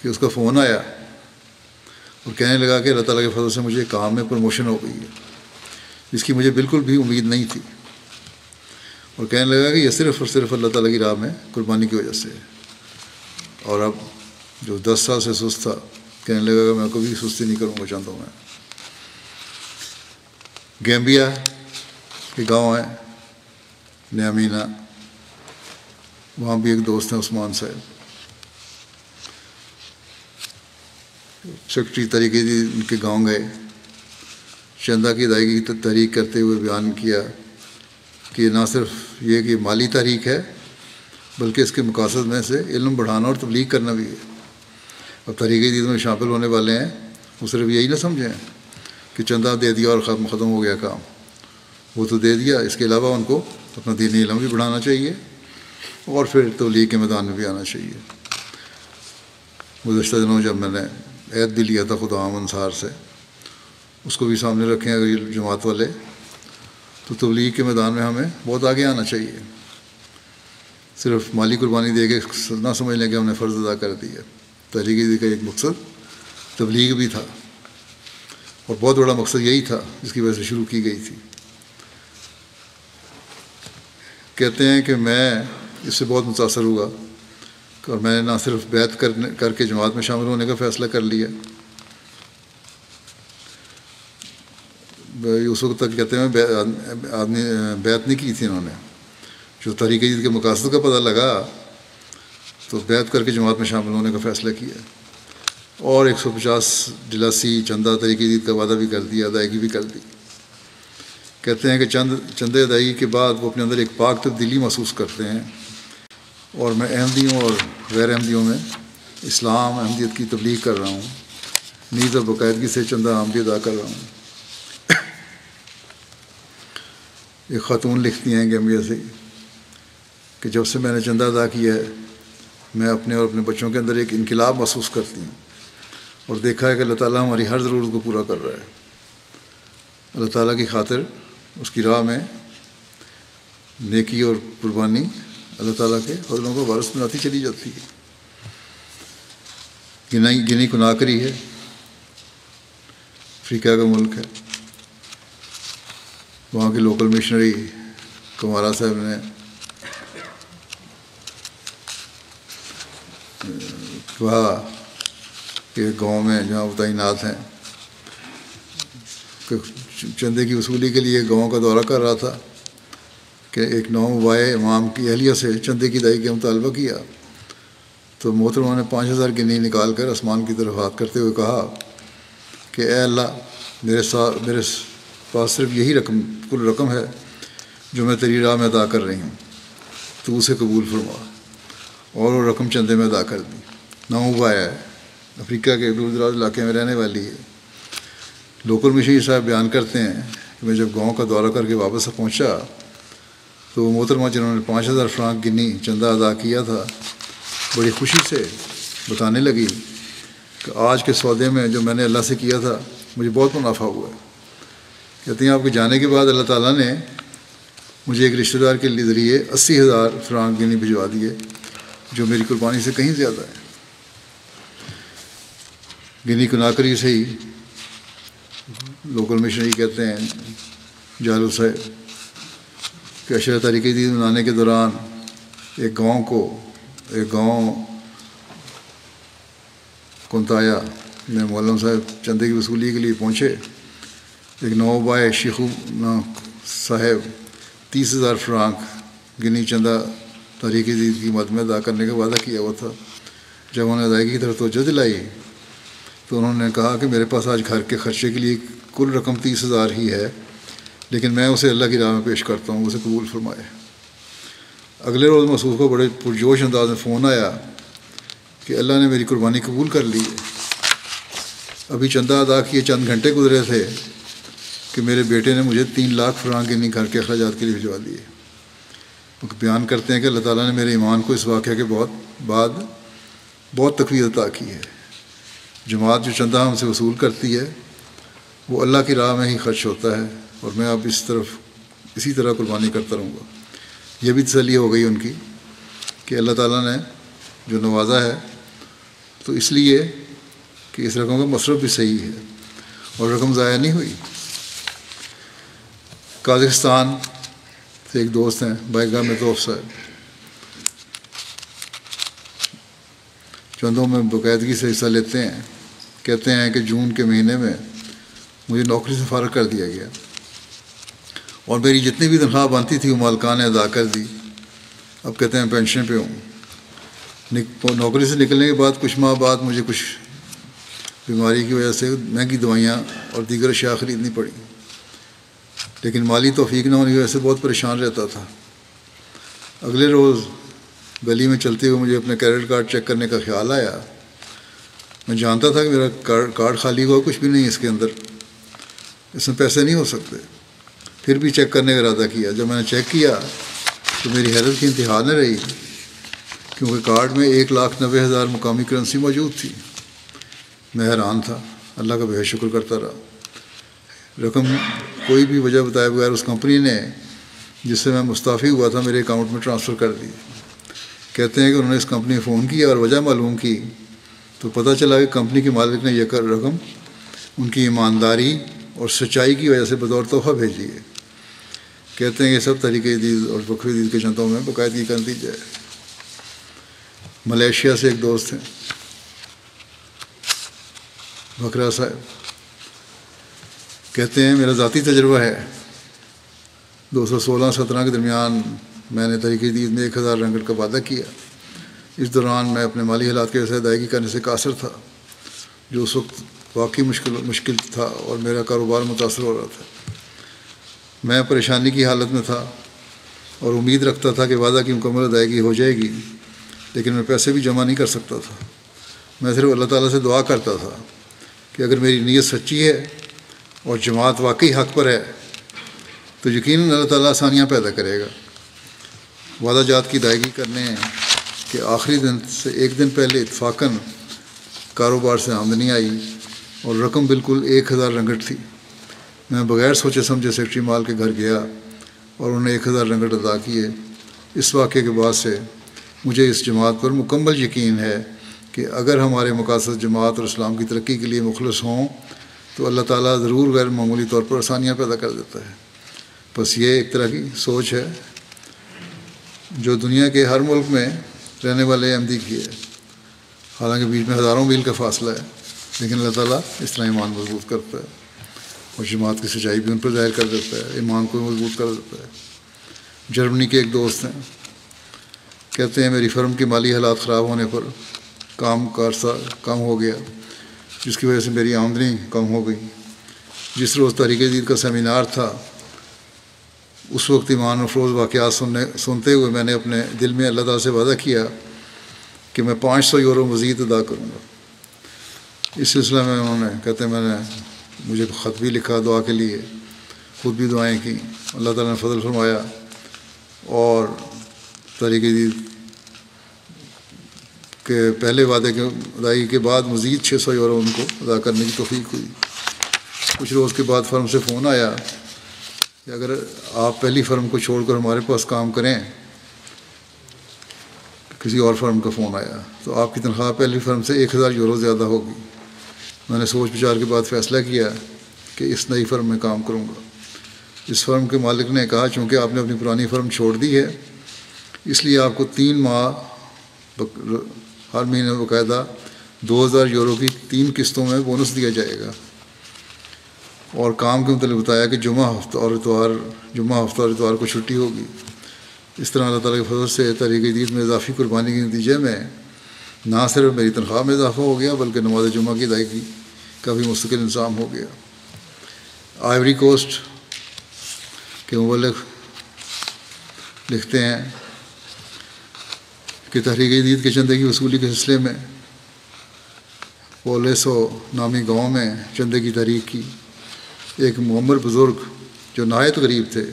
کہ اس کا فون آیا اور کہنے لگا کہ اللہ تعالیٰ کے فضل سے مجھے کام میں پروموشن ہو گئی ہے، جس کی مجھے بالکل بھی امید نہیں تھی، اور کہنے لگا کہ یہ صرف اور صرف اللہ تعالیٰ کی راہ میں قربانی کی وجہ سے ہے۔ اور اب جو 10 سال سے سست تھا، کہنے لگا کہ میں کبھی سستی نہیں کروں گا چندوں میں۔ گیمبیا کے گاؤں ہے نیامینا، وہاں بھی ایک دوست ہیں عثمان صاحب، سیکرٹری تحریک جدید ان کے گاؤں گئے، چندہ کی ادائیگی کی تحریک کرتے ہوئے بیان کیا کہ نہ صرف یہ کہ مالی تحریک ہے، بلکہ اس کے مقاصد میں سے علم بڑھانا اور تبلیغ کرنا بھی ہے۔ اب تحریک جدید میں شامل ہونے والے ہیں، وہ صرف یہی نہ سمجھیں کہ چندہ دے دیا اور ختم ہو گیا کام، وہ تو دے دیا، اس کے علاوہ ان کو اپنا دینی علم بھی بڑھانا چاہیے اور پھر تبلیغ کے میدان میں بھی آنا چاہیے۔ گزشتہ دنوں جب میں نے عہد بھی لیا تھا خدا عام انصار سے، اس کو بھی سامنے رکھیں اگر جماعت والے، تو تبلیغ کے میدان میں ہمیں بہت آگے آنا چاہیے۔ صرف مالی قربانی دے کے نہ سمجھ لیں کہ ہم نے فرض ادا کر دیا۔ تحریک جدید کا ایک مقصد تبلیغ بھی تھا، اور بہت بڑا مقصد یہی تھا جس کی وجہ سے شروع کی گئی تھی۔ کہتے ہیں کہ میں اس سے بہت متاثر ہوا اور میں نے نہ صرف بیعت کر کے جماعت میں شامل ہونے کا فیصلہ کر لیا، اس وقت تک کہتے ہیں آدمی بیعت نہیں کی تھی انہوں نے، جو تحریک جدید کے مقاصد کا پتہ لگا تو بیعت کر کے جماعت میں شامل ہونے کا فیصلہ کیا، اور 150 ڈلاسی چندہ تحریک جدید کا وعدہ بھی کر دیا، ادائیگی بھی کر دی۔ کہتے ہیں کہ چندے ادائیگی کے بعد وہ اپنے اندر ایک پاک تبدیلی محسوس کرتے ہیں، اور میں احمدیوں اور غیر احمدیوں میں اسلام احمدیت کی تبلیغ کر رہا ہوں، نیز اور باقاعدگی سے چندہ عام بھی ادا کر رہا ہوں۔ ایک خاتون لکھتی ہیں گیمبیا سے کہ جب سے میں نے چندہ ادا کیا ہے، میں اپنے اور اپنے بچوں کے اندر ایک انقلاب محسوس کرتی ہوں، اور دیکھا ہے کہ اللہ تعالیٰ ہماری ہر ضرورت کو پورا کر رہا ہے۔ اللہ تعالیٰ کی خاطر اس کی راہ میں نیکی اور قربانی اللہ تعالیٰ کے فضلوں کو وارث بناتی چلی جاتی ہے۔ گنی کناکری ہے، افریقہ کا ملک ہے، وہاں کے لوکل مشنری کمارا صاحب نے کہا کہ گاؤں میں جہاں وہ تعینات ہیں، کہ چندے کی وصولی کے لیے گاؤں کا دورہ کر رہا تھا کہ ایک نوموائے امام کی اہلیہ سے چندے کی ادائیگی کا مطالبہ کیا، تو محترمہ نے 5000 گنی نکال کر آسمان کی طرف ہاتھ کرتے ہوئے کہا کہ اے اللہ، میرے پاس صرف یہی کل رقم ہے جو میں تیری راہ میں ادا کر رہی ہوں، تو اسے قبول فرما، اور وہ رقم چندے میں ادا کر دی۔ نوموائے ہے، افریقہ کے دور دراز علاقے میں رہنے والی ہے۔ لوکل مشیر صاحب بیان کرتے ہیں کہ میں جب گاؤں کا دورہ کر کے واپس پہنچا تو وہ محترمہ جنہوں نے 5000 فرانک گنی چندہ ادا کیا تھا بڑی خوشی سے بتانے لگی کہ آج کے سودے میں جو میں نے اللہ سے کیا تھا مجھے بہت منافع ہوا ہے۔ کہتی ہیں آپ کے جانے کے بعد اللہ تعالیٰ نے مجھے ایک رشتہ دار کے ذریعے 80,000 فرانک گنی بھجوا دیے، جو میری قربانی سے کہیں زیادہ ہے۔ گنی کناکری سے ہی لوکل مشنری کہتے ہیں جالو صاحب کہ عشرہ تحریک جدید منانے کے دوران ایک گاؤں کنتایا میں مولم صاحب چندے کی وصولی کے لیے پہنچے۔ ایک نوبائے شیخو صاحب 30,000 فرانک گنی چندہ تحریک جدید کی مد میں ادا کرنے کا وعدہ کیا ہوا تھا۔ جب انہوں نے ادائیگی کی طرف توجہ دلائی تو انہوں نے کہا کہ میرے پاس آج گھر کے خرچے کے لیے کل رقم 30,000 ہی ہے، لیکن میں اسے اللہ کی راہ میں پیش کرتا ہوں، اسے قبول فرمائے۔ اگلے روز مسعود کو بڑے پرجوش انداز میں فون آیا کہ اللہ نے میری قربانی قبول کر لی ہے۔ ابھی چندہ ادا کیے چند گھنٹے گزرے تھے کہ میرے بیٹے نے مجھے 3 لاکھ فرانک گھر کے اخراجات کے لیے بھجوا دیے۔ وہ بیان کرتے ہیں کہ اللہ تعالیٰ نے میرے ایمان کو اس واقعہ کے بعد بہت تقویت عطا کی ہے۔ جماعت جو چندہ ہم سے وصول کرتی ہے وہ اللہ کی راہ میں ہی خرچ ہوتا ہے، اور میں اب اسی طرح قربانی کرتا رہوں گا۔ یہ بھی تسلی ہو گئی ان کی کہ اللہ تعالیٰ نے جو نوازا ہے تو اس لیے کہ اس رقم کا مصرف بھی صحیح ہے اور رقم ضائع نہیں ہوئی۔ قازقستان سے ایک دوست ہیں بائیگاہ متوف صاحب، چندوں میں باقاعدگی سے حصہ لیتے ہیں۔ کہتے ہیں کہ جون کے مہینے میں مجھے نوکری سے فارغ کر دیا گیا اور میری جتنی بھی تنخواہ بنتی تھی وہ مالکان نے ادا کر دی۔ اب کہتے ہیں پینشن پہ ہوں۔ نوکری سے نکلنے کے بعد کچھ ماہ بعد مجھے کچھ بیماری کی وجہ سے مہنگی دوائیاں اور دیگر اشیاء خریدنی پڑی، لیکن مالی توفیق نہ ہونے کی وجہ سے بہت پریشان رہتا تھا۔ اگلے روز گلی میں چلتے ہوئے مجھے اپنے کریڈٹ کارڈ چیک کرنے کا خیال آیا۔ میں جانتا تھا کہ میرا کارڈ خالی ہوا، کچھ بھی نہیں اس کے اندر، اس میں پیسے نہیں ہو سکتے، پھر بھی چیک کرنے کا ارادہ کیا۔ جب میں نے چیک کیا تو میری حیرت کی انتہا نہ رہی، کیونکہ کارڈ میں 1,90,000 مقامی کرنسی موجود تھی۔ میں حیران تھا، اللہ کا بہت شکر کرتا رہا۔ رقم کوئی بھی وجہ بتائے بغیر اس کمپنی نے جس سے میں مستعفی ہوا تھا میرے اکاؤنٹ میں ٹرانسفر کر دی۔ کہتے ہیں کہ انہوں نے اس کمپنی میں فون کیا اور وجہ معلوم کی تو پتہ چلا کہ کمپنی کے مالک نے یہ رقم ان کی ایمانداری اور سچائی کی وجہ سے بطور تحفہ بھیجی ہے۔ کہتے ہیں کہ یہ سب تحریک جدید اور وقف جدید کے چندوں میں باقاعدگی کا نتیجہ ہے۔ ملیشیا سے ایک دوست ہیں بکرا صاحب، کہتے ہیں میرا ذاتی تجربہ ہے 2016-17 کے درمیان میں نے تحریک جدید میں 1,000 رنگٹ کا وعدہ کیا۔ اس دوران میں اپنے مالی حالات کی وجہ سے ادائیگی کرنے سے قاصر تھا، جو اس وقت واقعی مشکل تھا اور میرا کاروبار متاثر ہو رہا تھا۔ میں پریشانی کی حالت میں تھا اور امید رکھتا تھا کہ وعدہ کی مکمل ادائیگی ہو جائے گی، لیکن میں پیسے بھی جمع نہیں کر سکتا تھا۔ میں صرف اللہ تعالیٰ سے دعا کرتا تھا کہ اگر میری نیت سچی ہے اور جماعت واقعی حق پر ہے تو یقیناً اللہ تعالیٰ آسانیاں پیدا کرے گا۔ وعدہ جات کی ادائیگی کرنے کے آخری دن سے ایک دن پہلے اتفاقاً کاروبار سے آمدنی آئی اور رقم بالکل 1,000 رنگٹ تھی۔ میں بغیر سوچے سمجھے سیکٹری مال کے گھر گیا اور انہوں نے 1,000 رنگٹ ادا کیے۔ اس واقعے کے بعد سے مجھے اس جماعت پر مکمل یقین ہے کہ اگر ہمارے مقاصد جماعت اور اسلام کی ترقی کے لیے مخلص ہوں تو اللہ تعالیٰ ضرور غیر معمولی طور پر آسانیاں پیدا کر دیتا ہے۔ بس یہ ایک طرح کی سوچ ہے جو دنیا کے ہر ملک میں رہنے والے احمدی کی ہے، حالانکہ بیچ میں ہزاروں میل کا فاصلہ ہے، لیکن اللہ تعالیٰ اس طرح ایمان مضبوط کرتا ہے اور جماعت کی سچائی بھی ان پر ظاہر کر دیتا ہے، ایمان کو مضبوط کر دیتا ہے۔ جرمنی کے ایک دوست ہیں، کہتے ہیں میری فرم کے مالی حالات خراب ہونے پر کام ہو گیا، جس کی وجہ سے میری آمدنی کم ہو گئی۔ جس روز تحریک جدید کا سیمینار تھا اس وقت ایمان افروز واقعات سنتے ہوئے میں نے اپنے دل میں اللہ تعالیٰ سے وعدہ کیا کہ میں 500 یورو مزید ادا کروں گا۔ اس سلسلہ میں انہوں نے کہتے ہیں میں نے مجھے خط بھی لکھا دعا کے لیے، خود بھی دعائیں کی۔ اللہ تعالیٰ نے فضل فرمایا اور تحریک جدید کے پہلے وعدے کے ادائیگی کے بعد مزید 600 یورو ان کو ادا کرنے کی توفیق ہوئی۔ کچھ روز کے بعد فرم سے فون آیا کہ اگر آپ پہلی فرم کو چھوڑ کر ہمارے پاس کام کریں، کسی اور فرم کا فون آیا، تو آپ کی تنخواہ پہلی فرم سے 1000 یورو زیادہ ہوگی۔ میں نے سوچ بچار کے بعد فیصلہ کیا کہ اس نئی فرم میں کام کروں گا۔ اس فرم کے مالک نے کہا چونکہ آپ نے اپنی پرانی فرم چھوڑ دی ہے، اس لیے آپ کو 3 ماہ ہر مہینے باقاعدہ 2000 یورو کی 3 قسطوں میں بونس دیا جائے گا، اور کام کے متعلق بتایا کہ جمعہ ہفتہ اور اتوار کو چھٹی ہوگی۔ اس طرح اللہ تعالیٰ کے فضل سے تحریک جدید میں اضافی قربانی کے نتیجے میں نہ صرف میری تنخواہ میں اضافہ ہو گیا بلکہ نماز جمعہ کی ادائیگی کا بھی مستقل انتظام ہو گیا۔ آئیوری کوسٹ کے مبلغ لکھتے ہیں کہ تحریک جدید کے چندے کی وصولی کے سلسلے میں پولیسو نامی گاؤں میں چندے کی تحریک کی۔ ایک معمر بزرگ جو نہایت غریب تھے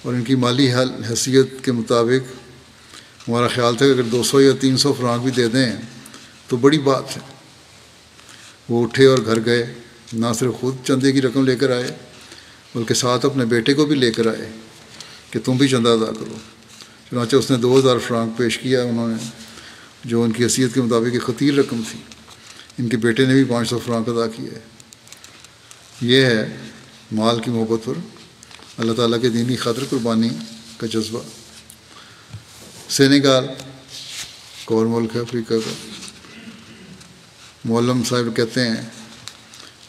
اور ان کی مالی حیثیت کے مطابق ہمارا خیال تھا کہ اگر 200 یا 300 فرانک بھی دے دیں تو بڑی بات ہے، وہ اٹھے اور گھر گئے۔ نہ صرف خود چندے کی رقم لے کر آئے بلکہ ساتھ اپنے بیٹے کو بھی لے کر آئے کہ تم بھی چندہ ادا کرو۔ چنانچہ اس نے 2000 فرانک پیش کیا انہوں نے، جو ان کی حیثیت کے مطابق ایک خطیر رقم تھی۔ ان کے بیٹے نے بھی 500 فرانک ادا کیے۔ یہ ہے مال کی محبت پر اللہ تعالیٰ کے دینی خاطر قربانی کا جذبہ۔ سینیگال ایک اور ملک ہے افریقہ کا۔ معلم صاحب کہتے ہیں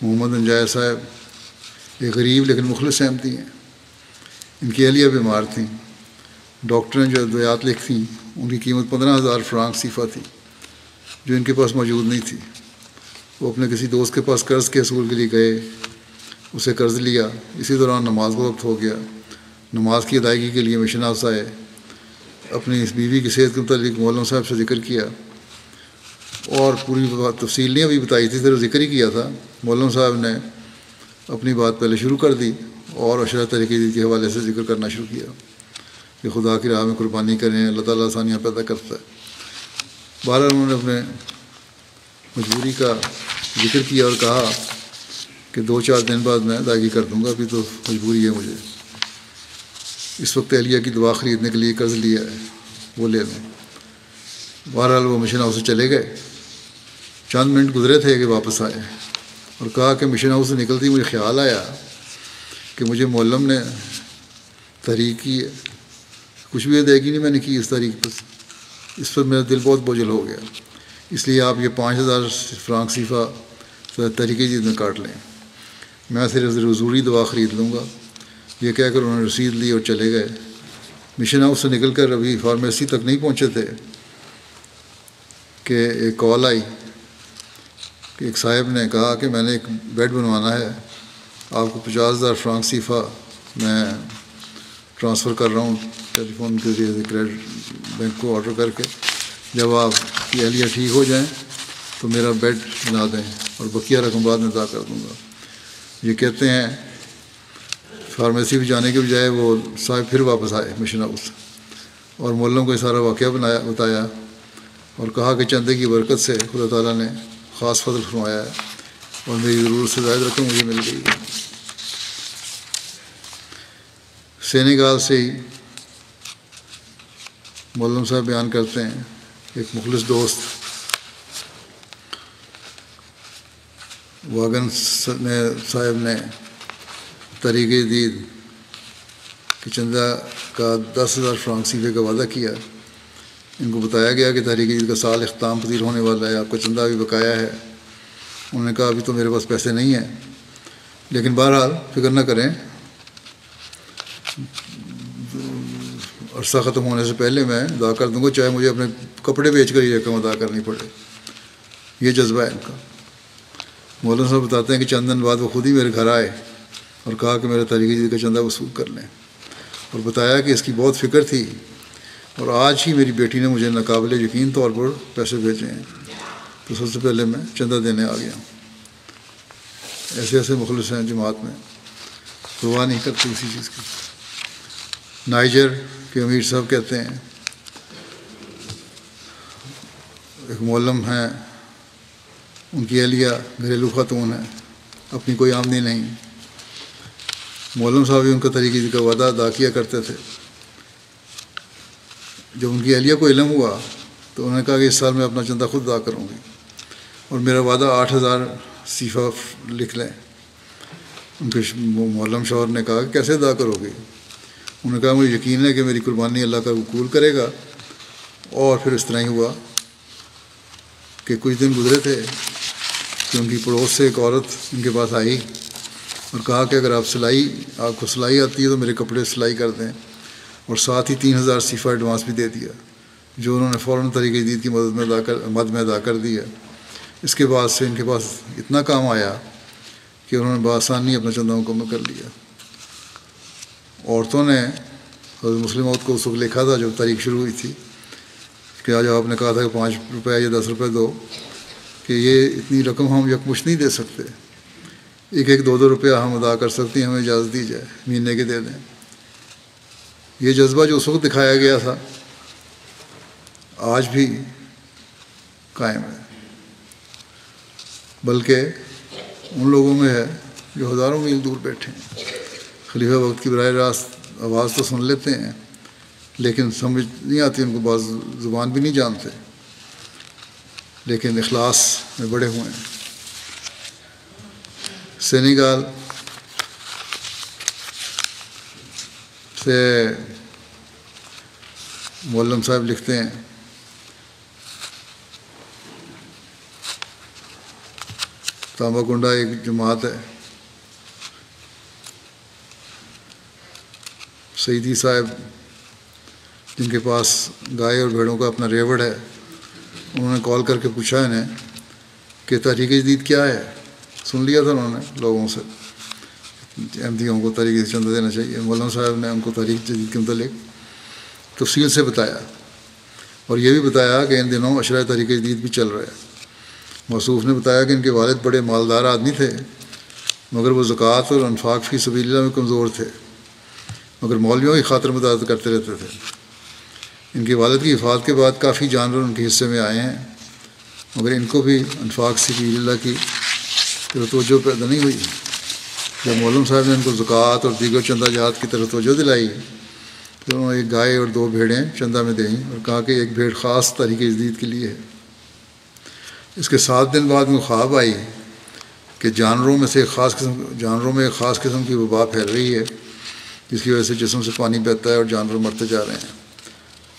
محمد انجائے صاحب ایک غریب لیکن مخلص احمدی ہیں۔ ان کی اہلیہ بیمار تھیں۔ ڈاکٹر نے جو ادویات لکھی تھیں ان کی قیمت 15000 فرانک صیفہ تھی، جو ان کے پاس موجود نہیں تھی۔ وہ اپنے کسی دوست کے پاس قرض کے حصول کے لیے گئے، اسے قرض لیا۔ اسی دوران نماز کا وقت ہو گیا۔ نماز کی ادائیگی کے لیے مشن ہاؤس آئے۔ اپنی اس بیوی کی صحت کے متعلق معلم صاحب سے ذکر کیا اور پوری تفصیل نہیں ابھی بتائی تھی، صرف ذکر ہی کیا تھا۔ معلم صاحب نے اپنی بات پہلے شروع کر دی اور اشرا تحریک جدید کے حوالے سے ذکر کرنا شروع کیا کہ خدا کی راہ میں قربانی کریں، اللہ تعالیٰ آسانیاں پیدا کرتا ہے۔ بہرحال انہوں نے اپنے مجبوری کا ذکر کیا اور کہا کہ 2-4 دن بعد میں ادائیگی کر دوں گا، ابھی تو مجبوری ہے مجھے۔ اس وقت اہلیہ کی دوا خریدنے کے لیے قرض لیا ہے، وہ لے لیں۔ بہرحال وہ مشن ہاؤس سے چلے گئے۔ چند منٹ گزرے تھے کہ واپس آئے اور کہا کہ مشن ہاؤس سے نکلتی مجھے خیال آیا کہ مجھے معلم نے تحریک کی ہے، کچھ بھی ادائیگی نہیں میں نے کی اس تاریخ پر، اس پر میرا دل بہت بوجھل ہو گیا، اس لیے آپ یہ 5000 فرانک صیفہ تحریک جدید میں کاٹ لیں، میں صرف ضروری دوا خرید لوں گا۔ یہ کہہ کر انہوں نے رسید لی اور چلے گئے۔ مشن ہاؤس سے نکل کر ابھی فارمیسی تک نہیں پہنچے تھے کہ ایک کال آئی کہ ایک صاحب نے کہا کہ میں نے ایک بیڈ بنوانا ہے، آپ کو 50000 فرانک صیفہ میں ٹرانسفر کر رہا ہوں ٹیلی فون کے ذریعے کریڈٹ بینک کو آرڈر کر کے، جب آپ کی اہلیہ ٹھیک ہو جائیں تو میرا بیڈ بنا دیں اور بقیہ رقم بعد میں ادا کر دوں گا۔ یہ کہتے ہیں فارمیسی بھی جانے کے بجائے وہ صاحب پھر واپس آئے مشن ہاؤس اور معلم کو یہ سارا واقعہ بتایا اور کہا کہ چندے کی برکت سے خدا تعالیٰ نے خاص فضل فرمایا ہے اور میری ضرورت سے زائد رقم مجھے مل گئی ہے۔ سینیگال سے ہی معلم صاحب بیان کرتے ہیں ایک مخلص دوست واگن صاحب نے تحریک جدید کہ چندہ کا 10,000 فرانک صیفے کا وعدہ کیا۔ ان کو بتایا گیا کہ تحریک جدید کا سال اختتام پذیر ہونے والا ہے، آپ کا چندہ بھی بقایا ہے۔ انہوں نے کہا ابھی تو میرے پاس پیسے نہیں ہیں، لیکن بہرحال فکر نہ کریں، عرصہ ختم ہونے سے پہلے میں ادا کر دوں گا، چاہے مجھے اپنے کپڑے بیچ کر یہ رقم ادا کرنی پڑے۔ یہ جذبہ ہے ان کا۔ مولانا صاحب بتاتے ہیں کہ چند دن بعد وہ خود ہی میرے گھر آئے اور کہا کہ میرا تحریک جدید کا چندہ وصول کر لیں، اور بتایا کہ اس کی بہت فکر تھی اور آج ہی میری بیٹی نے مجھے ناقابل یقین طور پر پیسے بھیجے ہیں، تو سب سے پہلے میں چندہ دینے آ گیا۔ ایسے ایسے مخلص ہیں جماعت میں، پرواہ نہیں کرتے اسی چیز کی۔ نائجر کے امیر صاحب کہتے ہیں ایک معلم ہیں، ان کی اہلیہ گھریلو خاتون ہے، اپنی کوئی آمدنی نہیں، معلم صاحب بھی ان کا طریقے کا وعدہ ادا کیا کرتے تھے۔ جب ان کی اہلیہ کو علم ہوا تو انہوں نے کہا کہ اس سال میں اپنا چندہ خود ادا کروں گی اور میرا وعدہ 8,000 صیفہ لکھ لیں۔ ان کے معلم شوہر نے کہا کہ کیسے ادا کرو گے؟ انہوں نے کہا مجھے یقین ہے کہ میری قربانی اللہ کا قبول کرے گا۔ اور پھر اس طرح ہی ہوا کہ کچھ دن گزرے تھے کہ ان کی پڑوس سے ایک عورت ان کے پاس آئی اور کہا کہ اگر آپ کو سلائی آتی ہے تو میرے کپڑے سلائی کر دیں، اور ساتھ ہی 3,000 صیفہ ایڈوانس بھی دے دیا، جو انہوں نے فوراً طریقہ جدید کی مد میں ادا کر دیا۔ اس کے بعد سے ان کے پاس اتنا کام آیا کہ انہوں نے بآسانی اپنا چندہ مکمل کر لیا۔ عورتوں نے حضرت مسلم موعود کو اس وقت لکھا تھا جب تاریخ شروع ہوئی تھی کہ آج آپ نے کہا تھا کہ 5 روپے یا 10 روپے دو، کہ یہ اتنی رقم ہم یکمشت نہیں دے سکتے، 1-2 روپیہ ہم ادا کر سکتے ہیں، ہمیں اجازت دی جائے، مہینے کے دے دیں۔ یہ جذبہ جو اس وقت دکھایا گیا تھا آج بھی قائم ہے، بلکہ ان لوگوں میں ہے جو ہزاروں میل دور بیٹھے ہیں، خلیفہ وقت کی براہ راست آواز تو سن لیتے ہیں لیکن سمجھ نہیں آتی ان کو، بعض زبان بھی نہیں جانتے، لیکن اخلاص میں بڑے ہوئے ہیں۔ سینیگال سے معلم صاحب لکھتے ہیں تانبا کنڈا ایک جماعت ہے، سیدی صاحب جن کے پاس گائے اور بھیڑوں کا اپنا ریوڑ ہے، انہوں نے کال کر کے پوچھا انہیں کہ تحریک جدید کیا ہے۔ سن لیا تھا انہوں نے لوگوں سے احمدیوں کو تحریک جدید چندہ دینا چاہیے۔ مولانا صاحب نے ان کو تحریک جدید کے متعلق تفصیل سے بتایا اور یہ بھی بتایا کہ ان دنوں عشرہ تحریک جدید بھی چل رہا ہے۔ موصوف نے بتایا کہ ان کے والد بڑے مالدار آدمی تھے، مگر وہ زکوٰۃ اور انفاق فی سبیل اللہ میں کمزور تھے، مگر مولویوں کی خاطر مدد کرتے رہتے تھے۔ ان کے والد کی وفات کے بعد کافی جانور ان کے حصے میں آئے ہیں، مگر ان کو بھی انفاق فی سبیل اللہ کی توجہ پیدا نہیں ہوئی۔ جب مولم صاحب نے ان کو زکوٰۃ اور دیگر چندہ جات کی طرف توجہ دلائی تو انہوں نے ایک گائے اور 2 بھیڑیں چندہ میں دیں اور کہا کہ ایک بھیڑ خاص تحریک جدید کے لیے ہے۔ اس کے 7 دن بعد میں خواب آئی کہ جانوروں میں ایک خاص قسم کی وبا پھیل رہی ہے، جس کی وجہ سے جسم سے پانی بہتا ہے اور جانور مرتے جا رہے ہیں۔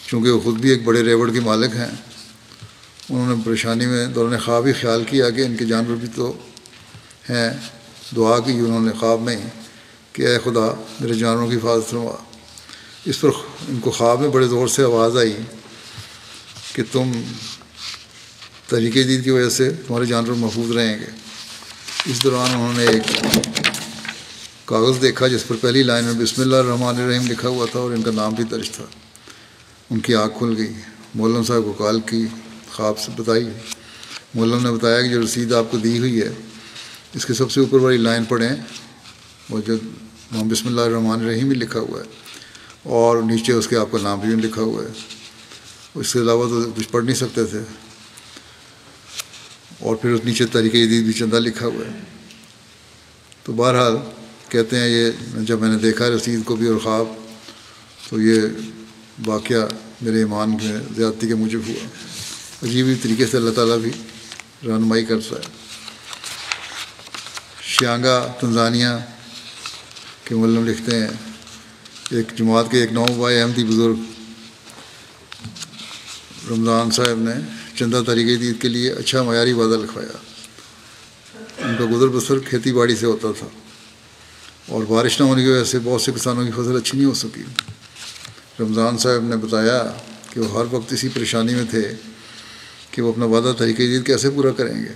چونکہ وہ خود بھی ایک بڑے ریوڑ کے مالک ہیں، انہوں نے پریشانی میں دوران خواب ہی خیال کیا کہ ان کے جانور بھی تو ہیں۔ دعا کی انہوں نے خواب میں کہ اے خدا میرے جانوروں کی حفاظت فرما۔ اس پر ان کو خواب میں بڑے زور سے آواز آئی کہ تم تحریک جدید کی وجہ سے تمہارے جانور محفوظ رہیں گے۔ اس دوران انہوں نے ایک کاغذ دیکھا جس پر پہلی لائن میں بسم اللہ الرحمن الرحیم لکھا ہوا تھا اور ان کا نام بھی درج تھا۔ ان کی آنکھ کھل گئی۔ مولم صاحب کو کال کی، خواب سے بتائی۔ مولم نے بتایا کہ جو رسید آپ کو دی ہوئی ہے اس کے سب سے اوپر والی لائن پڑھیں، وہ جو بسم اللہ الرحمن الرحیم بھی لکھا ہوا ہے اور نیچے اس کے آپ کا نام بھی لکھا ہوا ہے۔ اس کے علاوہ تو کچھ پڑھ نہیں سکتے تھے، اور پھر اس نیچے تحریک جدید بھی چندہ لکھا ہوا ہے۔ تو بہرحال کہتے ہیں یہ جب میں نے دیکھا رسید کو بھی اور خواب، تو یہ واقعہ میرے ایمان میں زیادتی کے موجب ہوا۔ عجیب ہی طریقے سے اللہ تعالیٰ بھی رہنمائی کرتا ہے۔ شیانگا تنزانیہ کے معلم لکھتے ہیں ایک جماعت کے ایک نوبائے احمدی بزرگ رمضان صاحب نے چندہ تحریک جدید کے لیے اچھا معیاری وعدہ لکھوایا۔ ان کا گزر بسر کھیتی باڑی سے ہوتا تھا اور بارش نہ ہونے کی وجہ سے بہت سے کسانوں کی فصل اچھی نہیں ہو سکی۔ رمضان صاحب نے بتایا کہ وہ ہر وقت اسی پریشانی میں تھے کہ وہ اپنا وعدہ تحریک جدید کیسے پورا کریں گے۔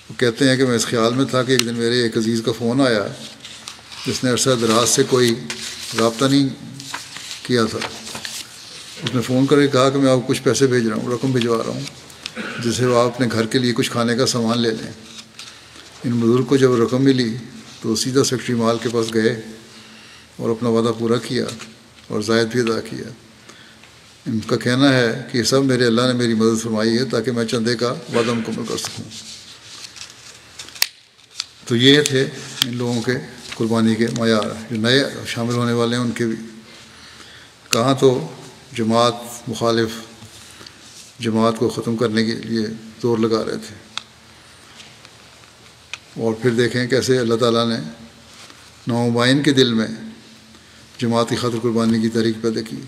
وہ کہتے ہیں کہ میں اس خیال میں تھا کہ ایک دن میرے ایک عزیز کا فون آیا جس نے عرصہ دراز سے کوئی رابطہ نہیں کیا تھا۔ اس نے فون کر کے کہا کہ میں آپ کو کچھ پیسے بھیج رہا ہوں، رقم بھجوا رہا ہوں جس سے وہ آپ اپنے گھر کے لیے کچھ کھانے کا سامان لے لیں۔ ان بزرگ کو جب رقم ملی تو سیدھا سیکٹری مال کے پاس گئے اور اپنا وعدہ پورا کیا۔ اور زائد بھی ادا کیا۔ ان کا کہنا ہے کہ یہ سب میرے اللہ نے میری مدد فرمائی ہے تاکہ میں چندے کا وعدہ مکمل کر سکوں۔ تو یہ تھے ان لوگوں کے قربانی کے معیار۔ جو نئے شامل ہونے والے ہیں ان کے بھی کہاں تو جماعت مخالف جماعت کو ختم کرنے کے لیے زور لگا رہے تھے، اور پھر دیکھیں کیسے اللہ تعالیٰ نے نومبائن کے دل میں جماعتی خاطر قربانی کی تحریک پیدا کی،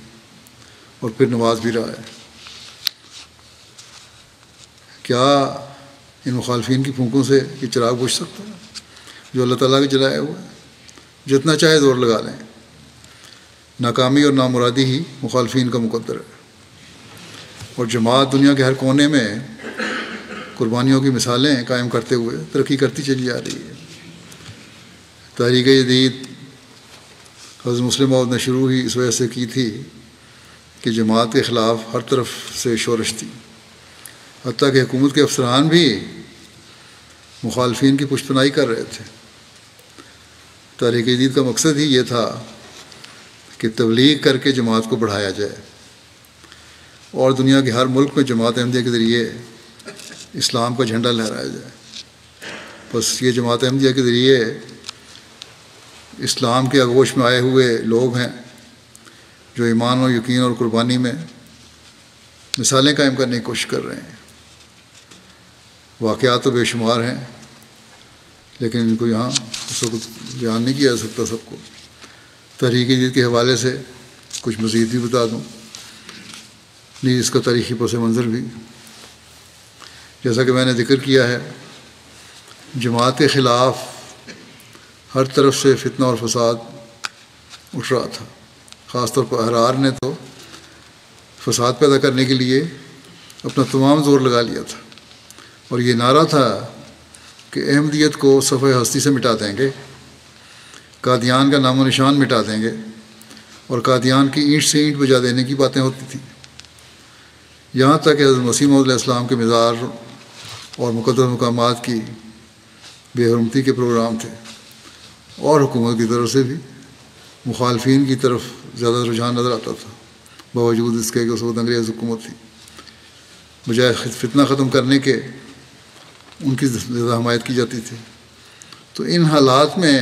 اور پھر نواز بھی رہا ہے۔ کیا ان مخالفین کی پھونکوں سے یہ چراغ بجھ سکتا ہے جو اللہ تعالیٰ کے جلائے ہوئے ہیں؟ جتنا چاہے زور لگا لیں، ناکامی اور نامرادی ہی مخالفین کا مقدر ہے۔ اور جماعت دنیا کے ہر کونے میں قربانیوں کی مثالیں قائم کرتے ہوئے ترقی کرتی چلی جا رہی ہے۔ تحریک جدید حضرت مسلم موعود نے شروع ہی اس وجہ سے کی تھی کہ جماعت کے خلاف ہر طرف سے شورش تھی، حتیٰ کہ حکومت کے افسران بھی مخالفین کی پشت پناہی کر رہے تھے۔ تحریک جدید کا مقصد ہی یہ تھا کہ تبلیغ کر کے جماعت کو بڑھایا جائے اور دنیا کے ہر ملک میں جماعت احمدیہ کے ذریعے اسلام کا جھنڈا لہرایا جائے۔ بس یہ جماعت احمدیہ کے ذریعے اسلام کے آغوش میں آئے ہوئے لوگ ہیں جو ایمان و یقین اور قربانی میں مثالیں قائم کرنے کی کوشش کر رہے ہیں۔ واقعات تو بے شمار ہیں، لیکن ان کو یہاں اس وقت بیان نہیں کیا جا سکتا سب کو۔ تحریک جدید کے حوالے سے کچھ مزید بھی بتا دوں، نہیں اس کا تاریخی پس منظر بھی۔ جیسا کہ میں نے ذکر کیا ہے، جماعت کے خلاف ہر طرف سے فتنہ اور فساد اٹھ رہا تھا۔ خاص طور پر احرار نے تو فساد پیدا کرنے کے لیے اپنا تمام زور لگا لیا تھا، اور یہ نعرہ تھا کہ احمدیت کو صفحہ ہستی سے مٹا دیں گے، قادیان کا نام و نشان مٹا دیں گے، اور قادیان کی اینٹ سے اینٹ بجا دینے کی باتیں ہوتی تھیں۔ یہاں تک کہ حضرت مسیح موعود علیہ السلام کے مزار اور مقدس مقامات کی بے حرمتی کے پروگرام تھے، اور حکومت کی طرف سے بھی مخالفین کی طرف زیادہ رجحان نظر آتا تھا، باوجود اس کے کہ اس وقت انگریز حکومت تھی۔ بجائے فتنہ ختم کرنے کے ان کی زیادہ حمایت کی جاتی تھی۔ تو ان حالات میں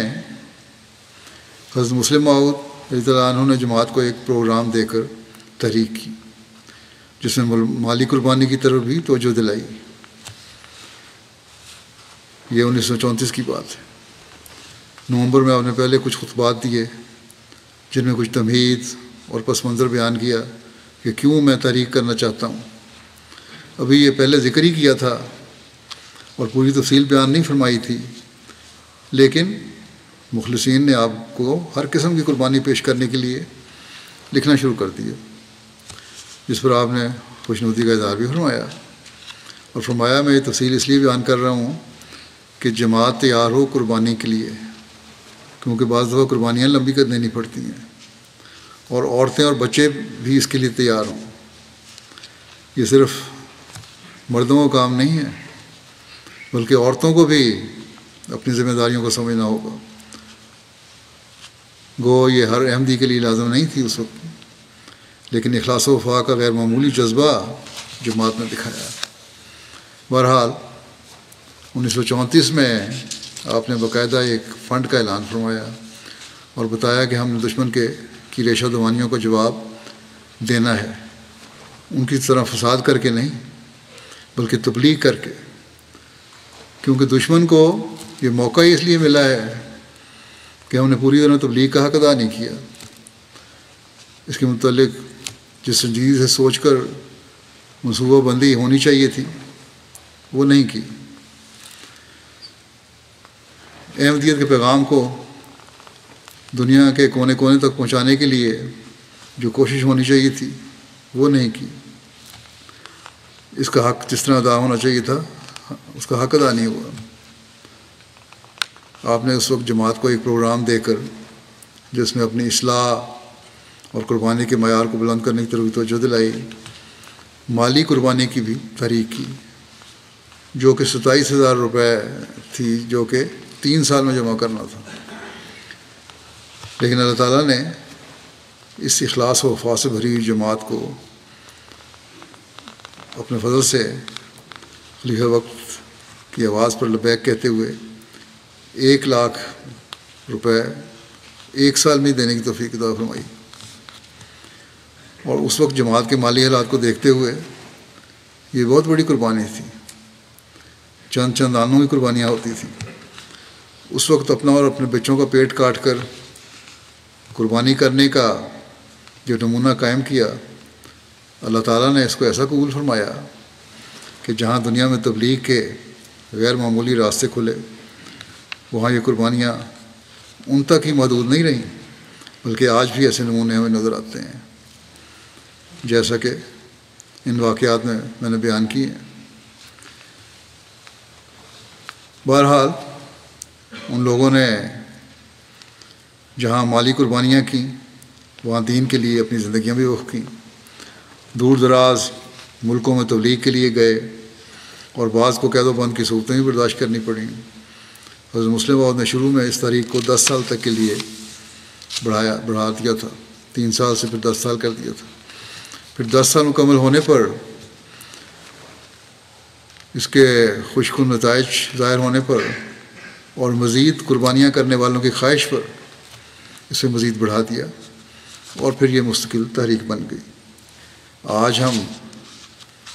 حضرت مسلم موعود رضی اللہ عنہ نے جماعت کو ایک پروگرام دے کر تحریک کی، جس میں مالی قربانی کی طرف بھی توجہ دلائی۔ یہ 1934 کی بات ہے۔ نومبر میں آپ نے پہلے کچھ خطبات دیے جن میں کچھ تمہید اور پس منظر بیان کیا کہ کیوں میں تحریک کرنا چاہتا ہوں۔ ابھی یہ پہلے ذکر ہی کیا تھا اور پوری تفصیل بیان نہیں فرمائی تھی، لیکن مخلصین نے آپ کو ہر قسم کی قربانی پیش کرنے کے لیے لکھنا شروع کر دیا، جس پر آپ نے خوشنودی کا اظہار بھی فرمایا، اور فرمایا میں یہ تفصیل اس لیے بیان کر رہا ہوں کہ جماعت تیار ہو قربانی کے لیے، کیونکہ بعض دفعہ قربانیاں لمبی کر دینی پڑتی ہیں، اور عورتیں اور بچے بھی اس کے لیے تیار ہوں۔ یہ صرف مردوں کا کام نہیں ہے، بلکہ عورتوں کو بھی اپنی ذمہ داریوں کو سمجھنا ہوگا۔ گو یہ ہر احمدی کے لیے لازم نہیں تھی اس وقت، لیکن اخلاص و وفا کا غیر معمولی جذبہ جماعت نے دکھایا۔ بہرحال 1934 میں آپ نے باقاعدہ ایک فنڈ کا اعلان فرمایا اور بتایا کہ ہم نے دشمن کی ریشہ دوانیوں کا جواب دینا ہے، ان کی طرح فساد کر کے نہیں بلکہ تبلیغ کر کے، کیونکہ دشمن کو یہ موقع ہی اس لیے ملا ہے کہ ہم نے پوری طرح تبلیغ کا حق ادا نہیں کیا۔ اس کے متعلق جس سنجیدگی سے سوچ کر منصوبہ بندی ہونی چاہیے تھی وہ نہیں کی۔ احمدیت کے پیغام کو دنیا کے کونے کونے تک پہنچانے کے لیے جو کوشش ہونی چاہیے تھی وہ نہیں کی۔ اس کا حق جس طرح ادا ہونا چاہیے تھا اس کا حق ادا نہیں ہوا۔ آپ نے اس وقت جماعت کو ایک پروگرام دے کر جس میں اپنی اصلاح اور قربانی کے معیار کو بلند کرنے کی طرف توجہ دلائی، مالی قربانی کی بھی تحریک کی، جو کہ 27,000 روپے تھی، جو کہ 3 سال میں جمع کرنا تھا۔ لیکن اللہ تعالیٰ نے اس اخلاص و وفا سے بھری ہوئی جماعت کو اپنے فضل سے خلیفہ وقت کی آواز پر لبیک کہتے ہوئے 1,00,000 روپے 1 سال میں دینے کی توفیق عطا فرمائی۔ اور اس وقت جماعت کے مالی حالات کو دیکھتے ہوئے یہ بہت بڑی قربانی تھی، چند آنوں کی قربانیاں ہوتی تھیں۔ اس وقت اپنا اور اپنے بچوں کا پیٹ کاٹ کر قربانی کرنے کا جو نمونہ قائم کیا، اللہ تعالیٰ نے اس کو ایسا قبول فرمایا کہ جہاں دنیا میں تبلیغ کے غیر معمولی راستے کھلے، وہاں یہ قربانیاں ان تک ہی محدود نہیں رہیں، بلکہ آج بھی ایسے نمونے ہمیں نظر آتے ہیں جیسا کہ ان واقعات میں نے بیان کیے ہیں۔ بہرحال ان لوگوں نے جہاں مالی قربانیاں کیں، وہاں دین کے لیے اپنی زندگیاں بھی وقف کیں، دور دراز ملکوں میں تبلیغ کے لیے گئے، اور بعض کو قید و بند کی صورتیں بھی برداشت کرنی پڑیں۔ حضرت مسلم موعود نے شروع میں اس تاریخ کو 10 سال تک کے لیے بڑھا دیا تھا، 3 سال سے پھر 10 سال کر دیا تھا۔ پھر 10 سال مکمل ہونے پر اس کے خوشکن نتائج ظاہر ہونے پر اور مزید قربانیاں کرنے والوں کی خواہش پر اسے مزید بڑھا دیا، اور پھر یہ مستقل تحریک بن گئی۔ آج ہم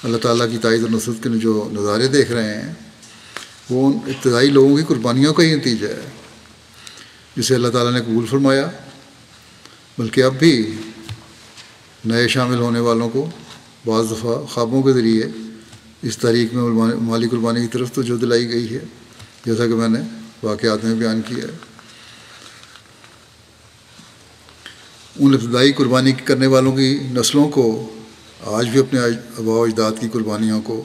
اللہ تعالیٰ کی تائید و نصرت کے جو نظارے دیکھ رہے ہیں، وہ ان ابتدائی لوگوں کی قربانیوں کا ہی نتیجہ ہے جسے اللہ تعالیٰ نے قبول فرمایا، بلکہ اب بھی نئے شامل ہونے والوں کو بعض دفعہ خوابوں کے ذریعے اس تاریخ میں مالی قربانی کی طرف توجہ دلائی گئی ہے، جیسا کہ میں نے واقعات میں بیان کیا ہے۔ ان ابتدائی قربانی کرنے والوں کی نسلوں کو آج بھی اپنے آباء و اجداد کی قربانیوں کو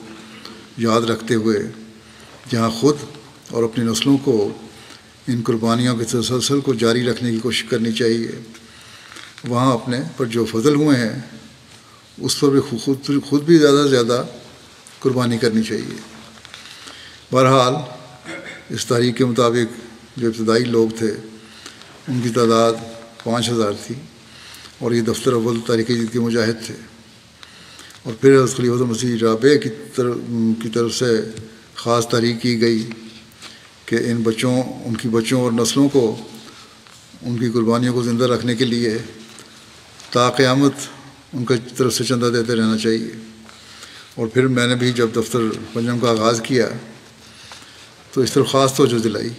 یاد رکھتے ہوئے جہاں خود اور اپنی نسلوں کو ان قربانیوں کے تسلسل کو جاری رکھنے کی کوشش کرنی چاہیے، وہاں اپنے پر جو فضل ہوئے ہیں اس پر بھی خود بھی زیادہ سے زیادہ قربانی کرنی چاہیے۔ بہرحال اس تاریخ کے مطابق جو ابتدائی لوگ تھے ان کی تعداد 5,000 تھی، اور یہ دفتر اول تاریخ جدید کے مجاہد تھے۔ اور پھر حضرت خلیفۃ المسیح رابع کی طرف سے خاص تحریک کی گئی کہ ان کی بچوں اور نسلوں کو ان کی قربانیوں کو زندہ رکھنے کے لیے تا قیامت ان کی طرف سے چندہ دیتے رہنا چاہیے۔ اور پھر میں نے بھی جب دفتر پنجم کا آغاز کیا تو اس طرف خاص توجہ دلائی،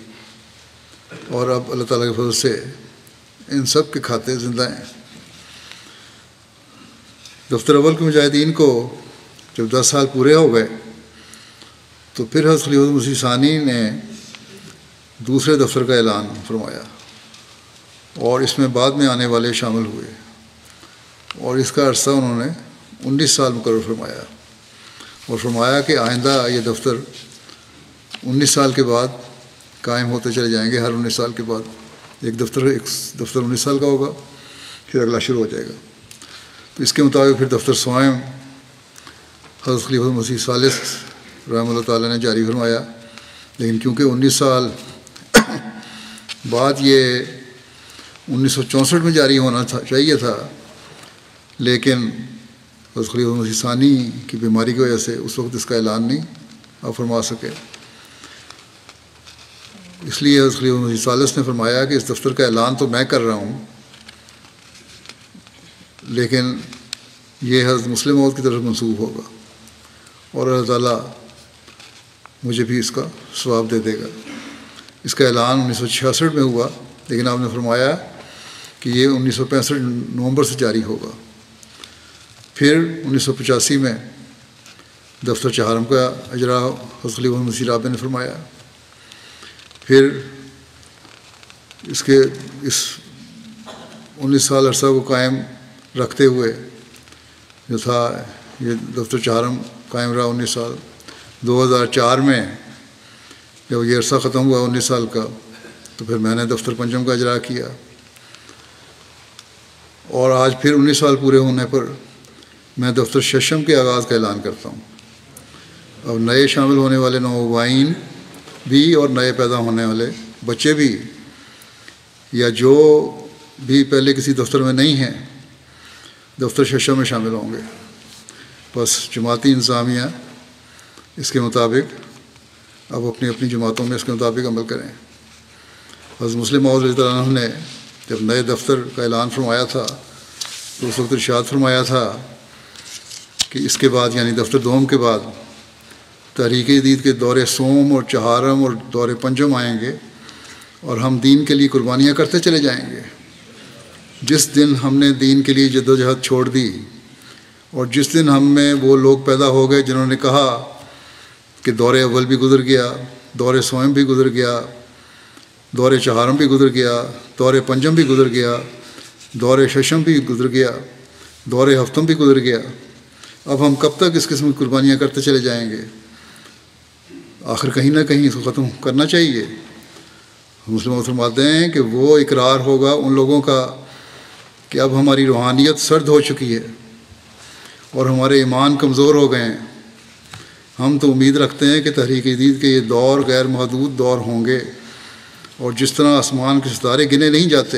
اور اب اللہ تعالیٰ کے فضل سے ان سب کے کھاتے زندہ ہیں۔ دفتر اول کے مجاہدین کو جب 10 سال پورے ہو گئے تو پھر حضرت خلیفۃ المسیح ثانی نے دوسرے دفتر کا اعلان فرمایا، اور اس میں بعد میں آنے والے شامل ہوئے، اور اس کا عرصہ انہوں نے 19 سال مقرر فرمایا، اور فرمایا کہ آئندہ یہ دفتر 19 سال کے بعد قائم ہوتے چلے جائیں گے۔ ہر 19 سال کے بعد ایک دفتر 19 سال کا ہوگا، پھر اگلا شروع ہو جائے گا۔ تو اس کے مطابق پھر دفتر سوائم حضرت خلیفۃ المسیح ثالث رحمہ اللہ تعالیٰ نے جاری فرمایا، لیکن کیونکہ 19 سال بعد یہ 1964 میں جاری ہونا چاہیے تھا، لیکن حضرت خلیفۃ المسیح ثانی کی بیماری کی وجہ سے اس وقت اس کا اعلان نہیں آپ فرما سکے۔ اس لیے حضرت خلیفۃ المسیح ثالث نے فرمایا کہ اس دفتر کا اعلان تو میں کر رہا ہوں، لیکن یہ حضرت مسلم موعود کی طرف منسوب ہوگا، اور اللہ تعالیٰ مجھے بھی اس کا ثواب دے دے گا۔ اس کا اعلان 1966 میں ہوا، لیکن آپ نے فرمایا کہ یہ 1965 نومبر سے جاری ہوگا۔ پھر 1985 میں دفتر چہارم کا اجرا حضرت خلیفۃ المسیح رابع نے فرمایا۔ پھر اس 19 سال عرصہ کو قائم رکھتے ہوئے جو تھا یہ دفتر چہارم قائم رہا 19 سال۔ 2004 میں جب یہ عرصہ ختم ہوا 19 سال کا، تو پھر میں نے دفتر پنجم کا اجرا کیا، اور آج پھر 19 سال پورے ہونے پر میں دفتر ششم کے آغاز کا اعلان کرتا ہوں۔ اب نئے شامل ہونے والے نوآبائین بھی اور نئے پیدا ہونے والے بچے بھی، یا جو بھی پہلے کسی دفتر میں نہیں ہیں، دفتر ششم میں شامل ہوں گے۔ بس جماعتی انتظامیہ اس کے مطابق اب اپنی اپنی جماعتوں میں اس کے مطابق عمل کریں۔ حضرت مسلم موعود رضی اللہ عنہ نے جب نئے دفتر کا اعلان فرمایا تھا تو اس وقت ارشاد فرمایا تھا کہ اس کے بعد یعنی دفتر دوم کے بعد تحریک جدید کے دور سوم اور چہارم اور دور پنجم آئیں گے اور ہم دین کے لیے قربانیاں کرتے چلے جائیں گے۔ جس دن ہم نے دین کے لیے جد و جہد چھوڑ دی اور جس دن ہم میں وہ لوگ پیدا ہو گئے جنہوں نے کہا کہ دور اول بھی گزر گیا، دور سوم بھی گزر گیا، دور چہارم بھی گزر گیا، دور پنجم بھی گزر گیا، دور ششم بھی گزر گیا، دور ہفتم بھی گزر گیا، اب ہم کب تک اس قسم کی قربانیاں کرتے چلے جائیں گے؟ آخر کہیں نہ کہیں اس کو ختم کرنا چاہیے۔ مسلم فرماتے ہیں کہ وہ اقرار ہوگا ان لوگوں کا کہ اب ہماری روحانیت سرد ہو چکی ہے اور ہمارے ایمان کمزور ہو گئے ہیں۔ ہم تو امید رکھتے ہیں کہ تحریک جدید کے یہ دور غیر محدود دور ہوں گے، اور جس طرح آسمان کے ستارے گنے نہیں جاتے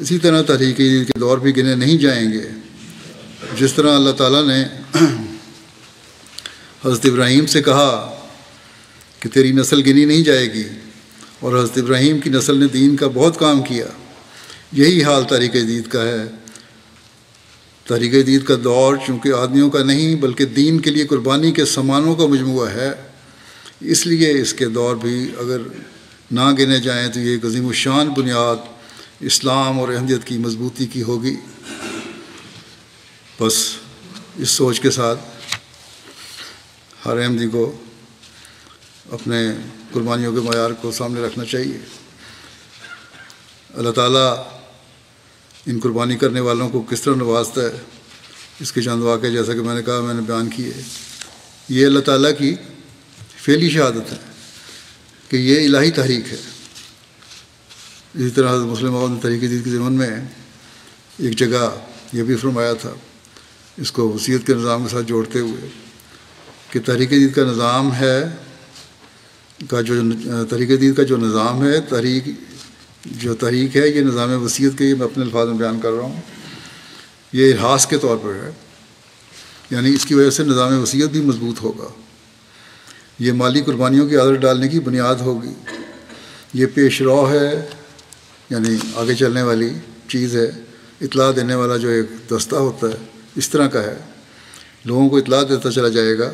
اسی طرح تحریک جدید کے دور بھی گنے نہیں جائیں گے۔ جس طرح اللہ تعالیٰ نے حضرت ابراہیم سے کہا کہ تیری نسل گنی نہیں جائے گی، اور حضرت ابراہیم کی نسل نے دین کا بہت کام کیا، یہی حال تحریک جدید کا ہے۔ تحریک جدید کا دور چونکہ آدمیوں کا نہیں بلکہ دین کے لیے قربانی کے سامانوں کا مجموعہ ہے، اس لیے اس کے دور بھی اگر نہ گنے جائیں تو یہ ایک عظیم الشان بنیاد اسلام اور احمدیت کی مضبوطی کی ہوگی۔ بس اس سوچ کے ساتھ ہر احمدی کو اپنے قربانیوں کے معیار کو سامنے رکھنا چاہیے۔ اللہ تعالیٰ ان قربانی کرنے والوں کو کس طرح نوازتا ہے، اس کے چند واقعے جیسا کہ میں نے کہا، میں نے بیان کیے۔ یہ اللہ تعالیٰ کی فعلی شہادت ہے کہ یہ الہی تحریک ہے۔ اسی طرح حضرت مسلم موعود نے تحریک جدید کے ضمن میں ایک جگہ یہ بھی فرمایا تھا، اس کو وصیت کے نظام کے ساتھ جوڑتے ہوئے، کہ تحریک جدید کا نظام ہے تحریک جدید کا جو نظام ہے، تحریک ہے، یہ نظام وصیت کے، یہ میں اپنے الفاظ میں بیان کر رہا ہوں، یہ ارہاس کے طور پر ہے، یعنی اس کی وجہ سے نظام وصیت بھی مضبوط ہوگا۔ یہ مالی قربانیوں کی عادت ڈالنے کی بنیاد ہوگی۔ یہ پیش رو ہے، یعنی آگے چلنے والی چیز ہے، اطلاع دینے والا جو ایک دستہ ہوتا ہے اس طرح کا ہے، لوگوں کو اطلاع دیتا چلا جائے گا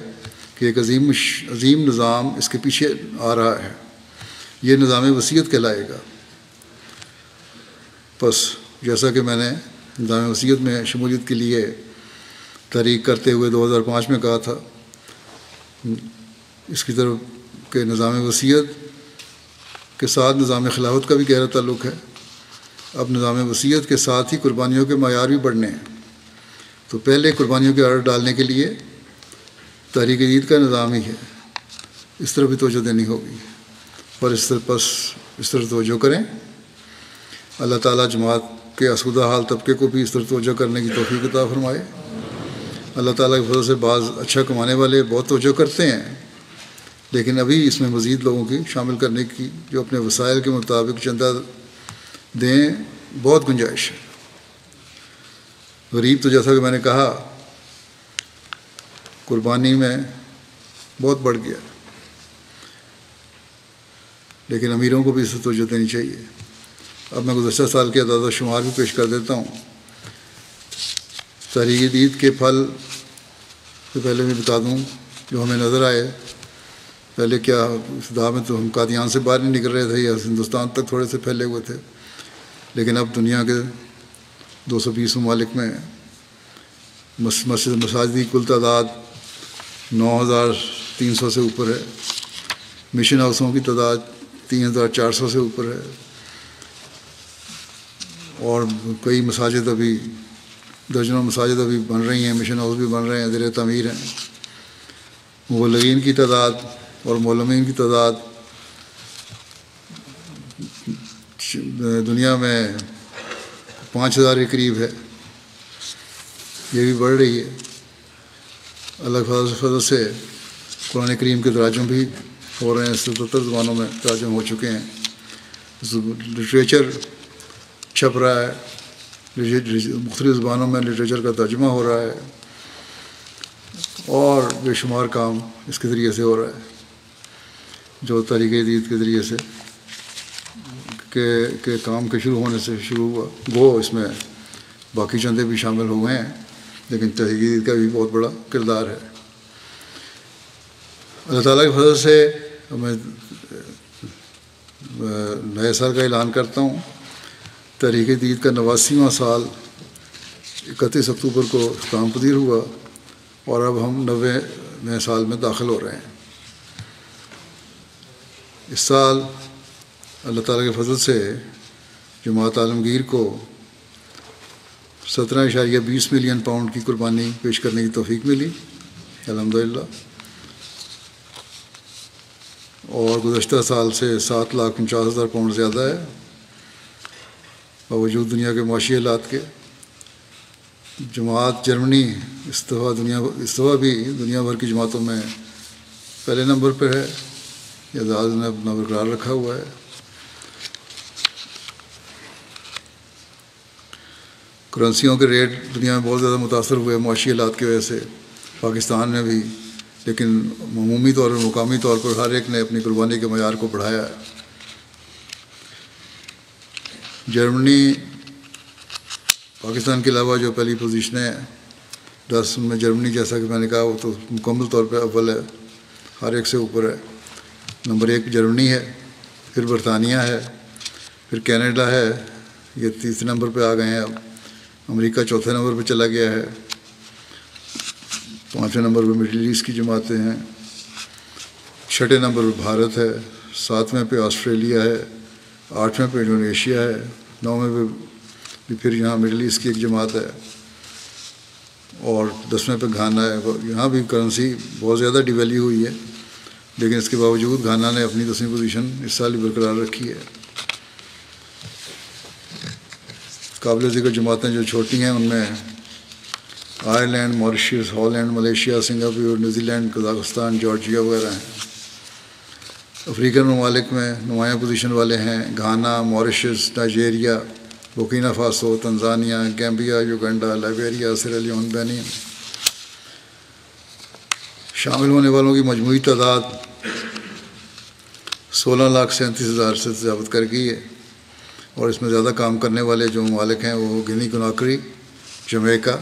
کہ ایک عظیم نظام اس کے پیچھے آ رہا ہے، یہ نظام وصیت کہلائے گا۔ بس جیسا کہ میں نے نظام وصیت میں شمولیت کے لیے تحریک کرتے ہوئے 2005 میں کہا تھا، اس کی طرف کہ نظام وصیت کے ساتھ نظام خلافت کا بھی گہرا تعلق ہے۔ اب نظام وصیت کے ساتھ ہی قربانیوں کے معیار بھی بڑھنے ہیں، تو پہلے قربانیوں کے آرڈر ڈالنے کے لیے تحریک جدید کا نظام ہی ہے، اس طرح بھی توجہ دینی ہوگی، اور اس طرح توجہ کریں۔ اللہ تعالیٰ جماعت کے آسودہ حال طبقے کو بھی اس طرح توجہ کرنے کی توفیق عطا فرمائے۔ اللہ تعالیٰ کے فضل سے بعض اچھا کمانے والے بہت توجہ کرتے ہیں، لیکن ابھی اس میں مزید لوگوں کی شامل کرنے کی جو اپنے وسائل کے مطابق چندہ دیں بہت گنجائش ہے۔ غریب تو جیسا کہ میں نے کہا قربانی میں بہت بڑھ گیا، لیکن امیروں کو بھی اس سے توجہ دینی چاہیے۔ اب میں گزشتہ سال کے اعداد و شمار بھی پیش کر دیتا ہوں۔ تحریک جدید کے پھل سے پہلے میں بتا دوں جو ہمیں نظر آئے۔ پہلے کیا ابتدا میں تو ہم قادیان سے باہر نہیں نکل رہے تھے، یا ہندوستان تک تھوڑے سے پھیلے ہوئے تھے، لیکن اب دنیا کے 220 ممالک میں مساجد کی کل تعداد 9300 سے اوپر ہے، مشن ہاؤسوں کی تعداد 3400 سے اوپر ہے، اور کئی مساجد ابھی درجنوں مساجد ابھی بن رہی ہیں، مشن ہاؤس بھی بن رہے ہیں، زیر تعمیر ہیں۔ مبلغین کی تعداد اور معلمین کی تعداد دنیا میں 5000 کے قریب ہے، یہ بھی بڑھ رہی ہے۔ اللہ کے فضل سے قرآن کریم کے تراجم بھی ہو رہے ہیں، 77 زبانوں میں تراجم ہو چکے ہیں، لٹریچر چھپ رہا ہے، مختلف زبانوں میں لٹریچر کا ترجمہ ہو رہا ہے، اور بے شمار کام اس کے ذریعے سے ہو رہا ہے جو تحریک جدید کے ذریعے سے کہ کام کے شروع ہونے سے شروع ہوا۔ وہ اس میں باقی چندے بھی شامل ہوئے ہیں، لیکن تحریک جدید کا بھی بہت بڑا کردار ہے۔ اللہ تعالیٰ کے فضل سے میں نئے سال کا اعلان کرتا ہوں۔ تحریک جدید کا 89واں سال 31 اکتوبر کو اختتام پذیر ہوا، اور اب ہم 90ویں سال میں داخل ہو رہے ہیں۔ اس سال اللہ تعالیٰ کے فضل سے جماعت عالمگیر کو 17.20 ملین پاؤنڈ کی قربانی پیش کرنے کی توفیق ملی، الحمدللہ، اور گزشتہ سال سے 7,49,000 پاؤنڈ زیادہ ہے، باوجود دنیا کے معاشی حالات کے۔ جماعت جرمنی اس دفعہ بھی دنیا بھر کی جماعتوں میں پہلے نمبر پر ہے، اعزاز نے اپنا برقرار رکھا ہوا ہے۔ کرنسیوں کے ریٹ دنیا میں بہت زیادہ متاثر ہوئے معاشی حالات کی وجہ سے، پاکستان میں بھی، لیکن عمومی طور پر مقامی طور پر ہر ایک نے اپنی قربانی کے معیار کو بڑھایا ہے۔ جرمنی پاکستان کے علاوہ جو پہلی پوزیشن ہے 10 میں، جرمنی جیسا کہ میں نے کہا وہ تو مکمل طور پہ اول ہے، ہر ایک سے اوپر ہے۔ نمبر 1 جرمنی ہے، پھر برطانیہ ہے، پھر کینیڈا ہے، یہ تیسرے نمبر پہ آ گئے ہیں اب۔ امریکہ چوتھے نمبر پہ چلا گیا ہے، 5ویں نمبر پہ مڈل ایسٹ کی جماعتیں ہیں، 6ٹھے نمبر پہ بھارت ہے، 7ویں پہ آسٹریلیا ہے، 8ویں پہ انڈونیشیا ہے، 9ویں پہ بھی پھر یہاں مڈل ایسٹ کی ایک جماعت ہے، اور 10ویں پہ گھانا ہے۔ یہاں بھی کرنسی بہت زیادہ ڈیویلیو ہوئی ہے، لیکن اس کے باوجود گھانا نے اپنی 10ویں پوزیشن اس سال ہی برقرار رکھی ہے۔ قابل ذکر جماعتیں جو چھوٹی ہیں ان میں Ireland, Mauritius, Holland, Malaysia, Singapore, New Zealand, Kazakhstan, Georgia وغیرہ ہیں۔ افریقن ممالک میں نمایاں پوزیشن والے ہیں Ghana, Mauritius, Nigeria, Burkina Faso, Tanzania, Gambia, Uganda, Liberia, Sierra Leone, Benin. شامل ہونے والوں کی مجموعی تعداد 16,37,000 سے ضابط کر گئی ہے، اور اس میں زیادہ کام کرنے والے جو ممالک ہیں وہ Guinea Conakry, Jamaica,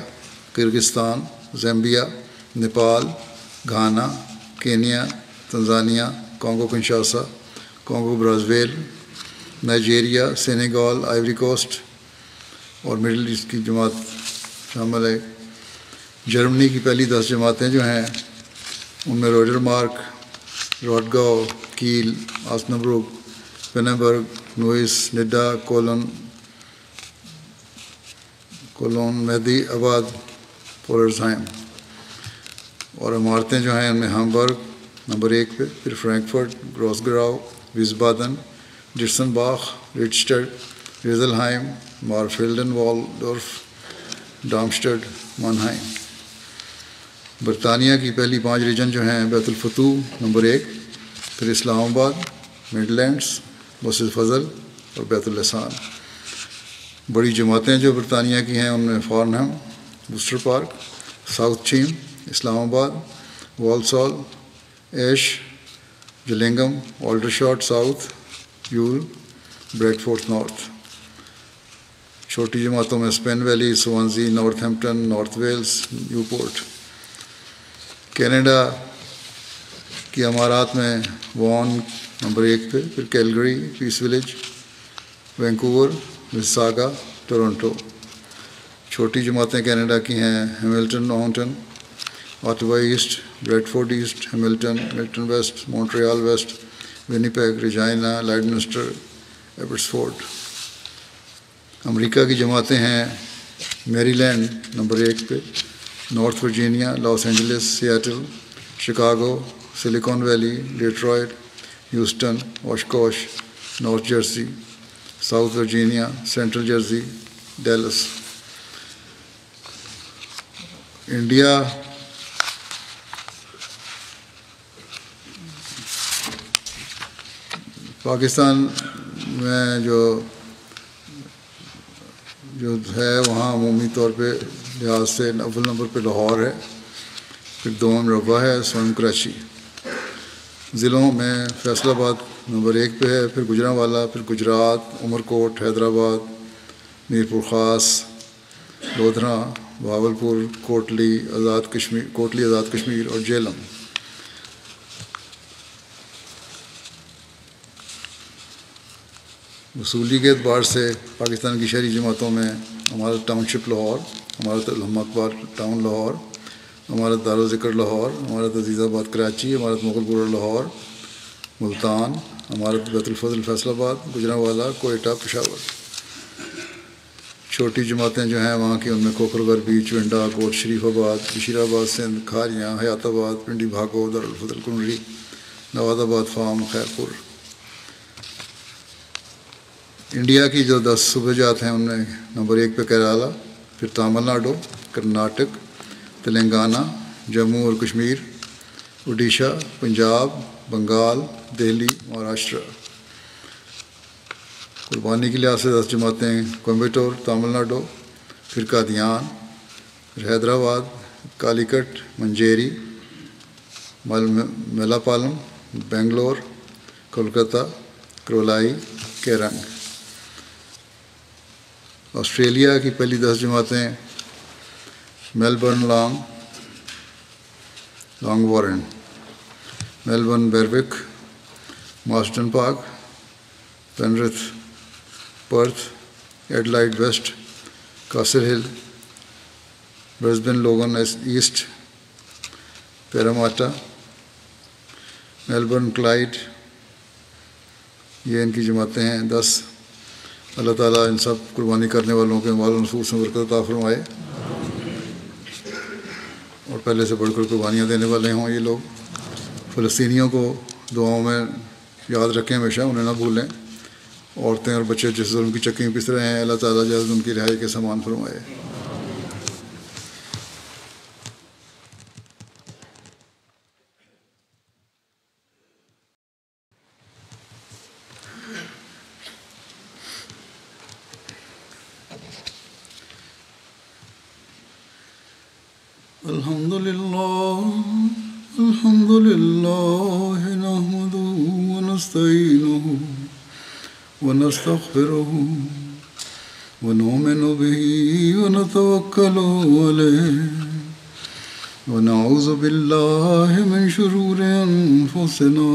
Kyrgyzstan, Zambia, Nepal, Ghana, Kenya, Tanzania, Congo Kinshasa, Congo Brazil, Nigeria, Senegal, Ivory Coast اور مڈل ایسٹ کی جماعت شامل ہے۔ جرمنی کی پہلی 10 جماعتیں جو ہیں ان میں روڈر مارک، روٹگاؤ، کیل، آسنبروک، پیننبرگ، نوئس، نڈا، کولون، مہدی آباد، پولرزہائم، اور عمارتیں جو ہیں ان میں ہامبرگ نمبر 1 پہ، پھر فرینکفرٹ، گروسگراؤ، ویسبادن، ڈٹسنباخ، ریٹسٹڈ، ریزلہائم، مارفیلڈن والڈورف، ڈارمسٹڈ، مانہائم۔ برطانیہ کی پہلی 5 ریجن جو ہیں بیت الفتوح نمبر 1، پھر اسلام آباد، مڈ لینڈس، مسجد فضل اور بیت اللسان۔ بڑی جماعتیں جو برطانیہ کی ہیں ان میں Farnham, Worcester Park, South Cheam, Islamabad, Walsall, Ash, Gillingham, Aldershot South, Yeovil, Bradford North. چھوٹی جماعتوں میں Spen Valley, Swansea, Northampton, North Wales, Newport. Canada کی امارات میں وان نمبر 1 پہ، پھر Calgary, Peace Village, Vancouver, Mississauga, Toronto. چھوٹی جماعتیں کینیڈا کی ہیں ہیملٹن، اونٹن، Ottawa East, Bradford East, Hamilton, Milton West, Montreal West, Winnipeg, Regina, Lloydminster, Abbotsford. امریکہ کی جماعتیں ہیں میری لینڈ نمبر 1 پہ، North Virginia, Los Angeles, Seattle, Chicago, Silicon Valley, Detroit, Houston, Oshkosh, North Jersey, South Virginia, Central Jersey, Dallas. India Pakistan میں جو جو ہے وہاں عمومی طور پہ لحاظ سے اول نمبر پہ لاہور ہے، پھر دوم ربا ہے، سوم کراچی۔ ضلعوں میں فیصل آباد نمبر 1 پہ ہے، پھر گوجرانوالا، پھر گجرات، عمر کوٹ، حیدرآباد، میر پور خاص، لودھراں، بہاولپور، کوٹلی آزاد کشمیر اور جیلم۔ وصولی کے اعتبار سے پاکستان کی شہری جماعتوں میں امارت ٹاؤن شپ لاہور، امارت الحم اکبر ٹاؤن لاہور، امارت دارالذکر لاہور، امارت عزیز آباد کراچی، امارت مغل پورہ لاہور ملتان، امارت بیت الفضل فیصل آباد، گوجرانوالا، کوئٹہ، پشاور۔ چھوٹی جماعتیں جو ہیں وہاں کی ان میں کھوکھر غربی، چونڈا، کوٹ شریف آباد، بشیر آباد سندھ، کھاریاں، حیات آباد، پنڈی بھاگو، دارالفضل کنڈری، نواد آباد فارم، خیرپور۔ انڈیا کی جو 10 صوبے جات ہیں ان میں نمبر 1 پہ کیرالہ، پھر تامل ناڈو، کرناٹک، تلنگانہ، جموں اور کشمیر، اڈیشہ، پنجاب، بنگال، دہلی، مہاراشٹر۔ قربانی کے لحاظ سے 10 جماعتیں کوئمبٹور، تامل ناڈو، پھر قادیان، پھر حیدرآباد، کالی کٹ، منجیری، میلاپالم، بنگلور، کولکتہ، کرولائی، کیرنگ۔ آسٹریلیا کی پہلی 10 جماعتیں Melbourne Langwarrin, Melbourne Berwick, Marsden Park, Penrith, Perth, Adelaide West, Castle Hill, Brisbane Logan East, Parramatta, Melbourne Clyde. یہ ان کی جماعتیں ہیں 10۔ اللہ تعالیٰ ان سب قربانی کرنے والوں کے مال و نفوس میں برکت عطا فرمائے اور پہلے سے بڑھ کر قربانیاں دینے والے ہوں یہ لوگ۔ فلسطینیوں کو دعاؤں میں یاد رکھیں، ہمیشہ انہیں نہ بھولیں۔ عورتیں اور بچے جس ظلم کی چکی میں پس رہے ہیں، اللہ تعالیٰ جلد ان کی رہائی کے سامان فرمائے۔ الحمد لله نحمده ونستعينه ونستغفره ونؤمن به ونتوكل عليه ونعوذ بالله من شرور أنفسنا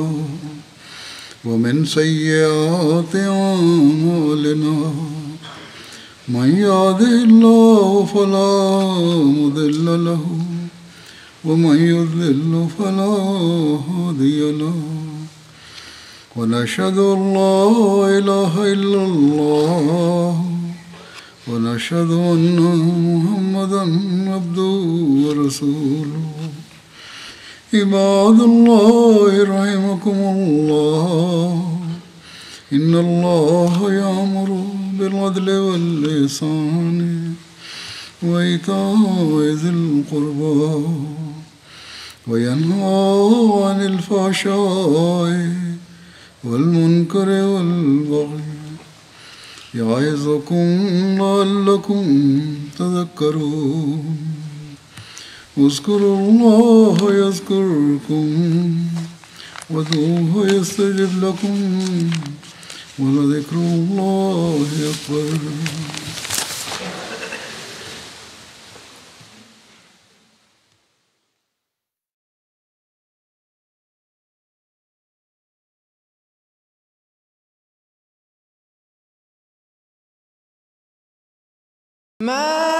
ومن سيئات أعمالنا، من يهده الله فلا مضل له ومن يضلل فلا هادي له، ونشهد أن لا إله إلا الله ونشهد أن محمدا عبده ورسوله۔ عباد الله رحمكم الله، إن الله يأمر بالعدل والإحسان وإيتاء ذي القربى وينهى عن الفحشاء والمنكر والبغي، يعظكم لعلكم تذكرون۔ اذكروا الله يذكركم وادعوه يستجب لكم ولذكر الله أكبر۔ ما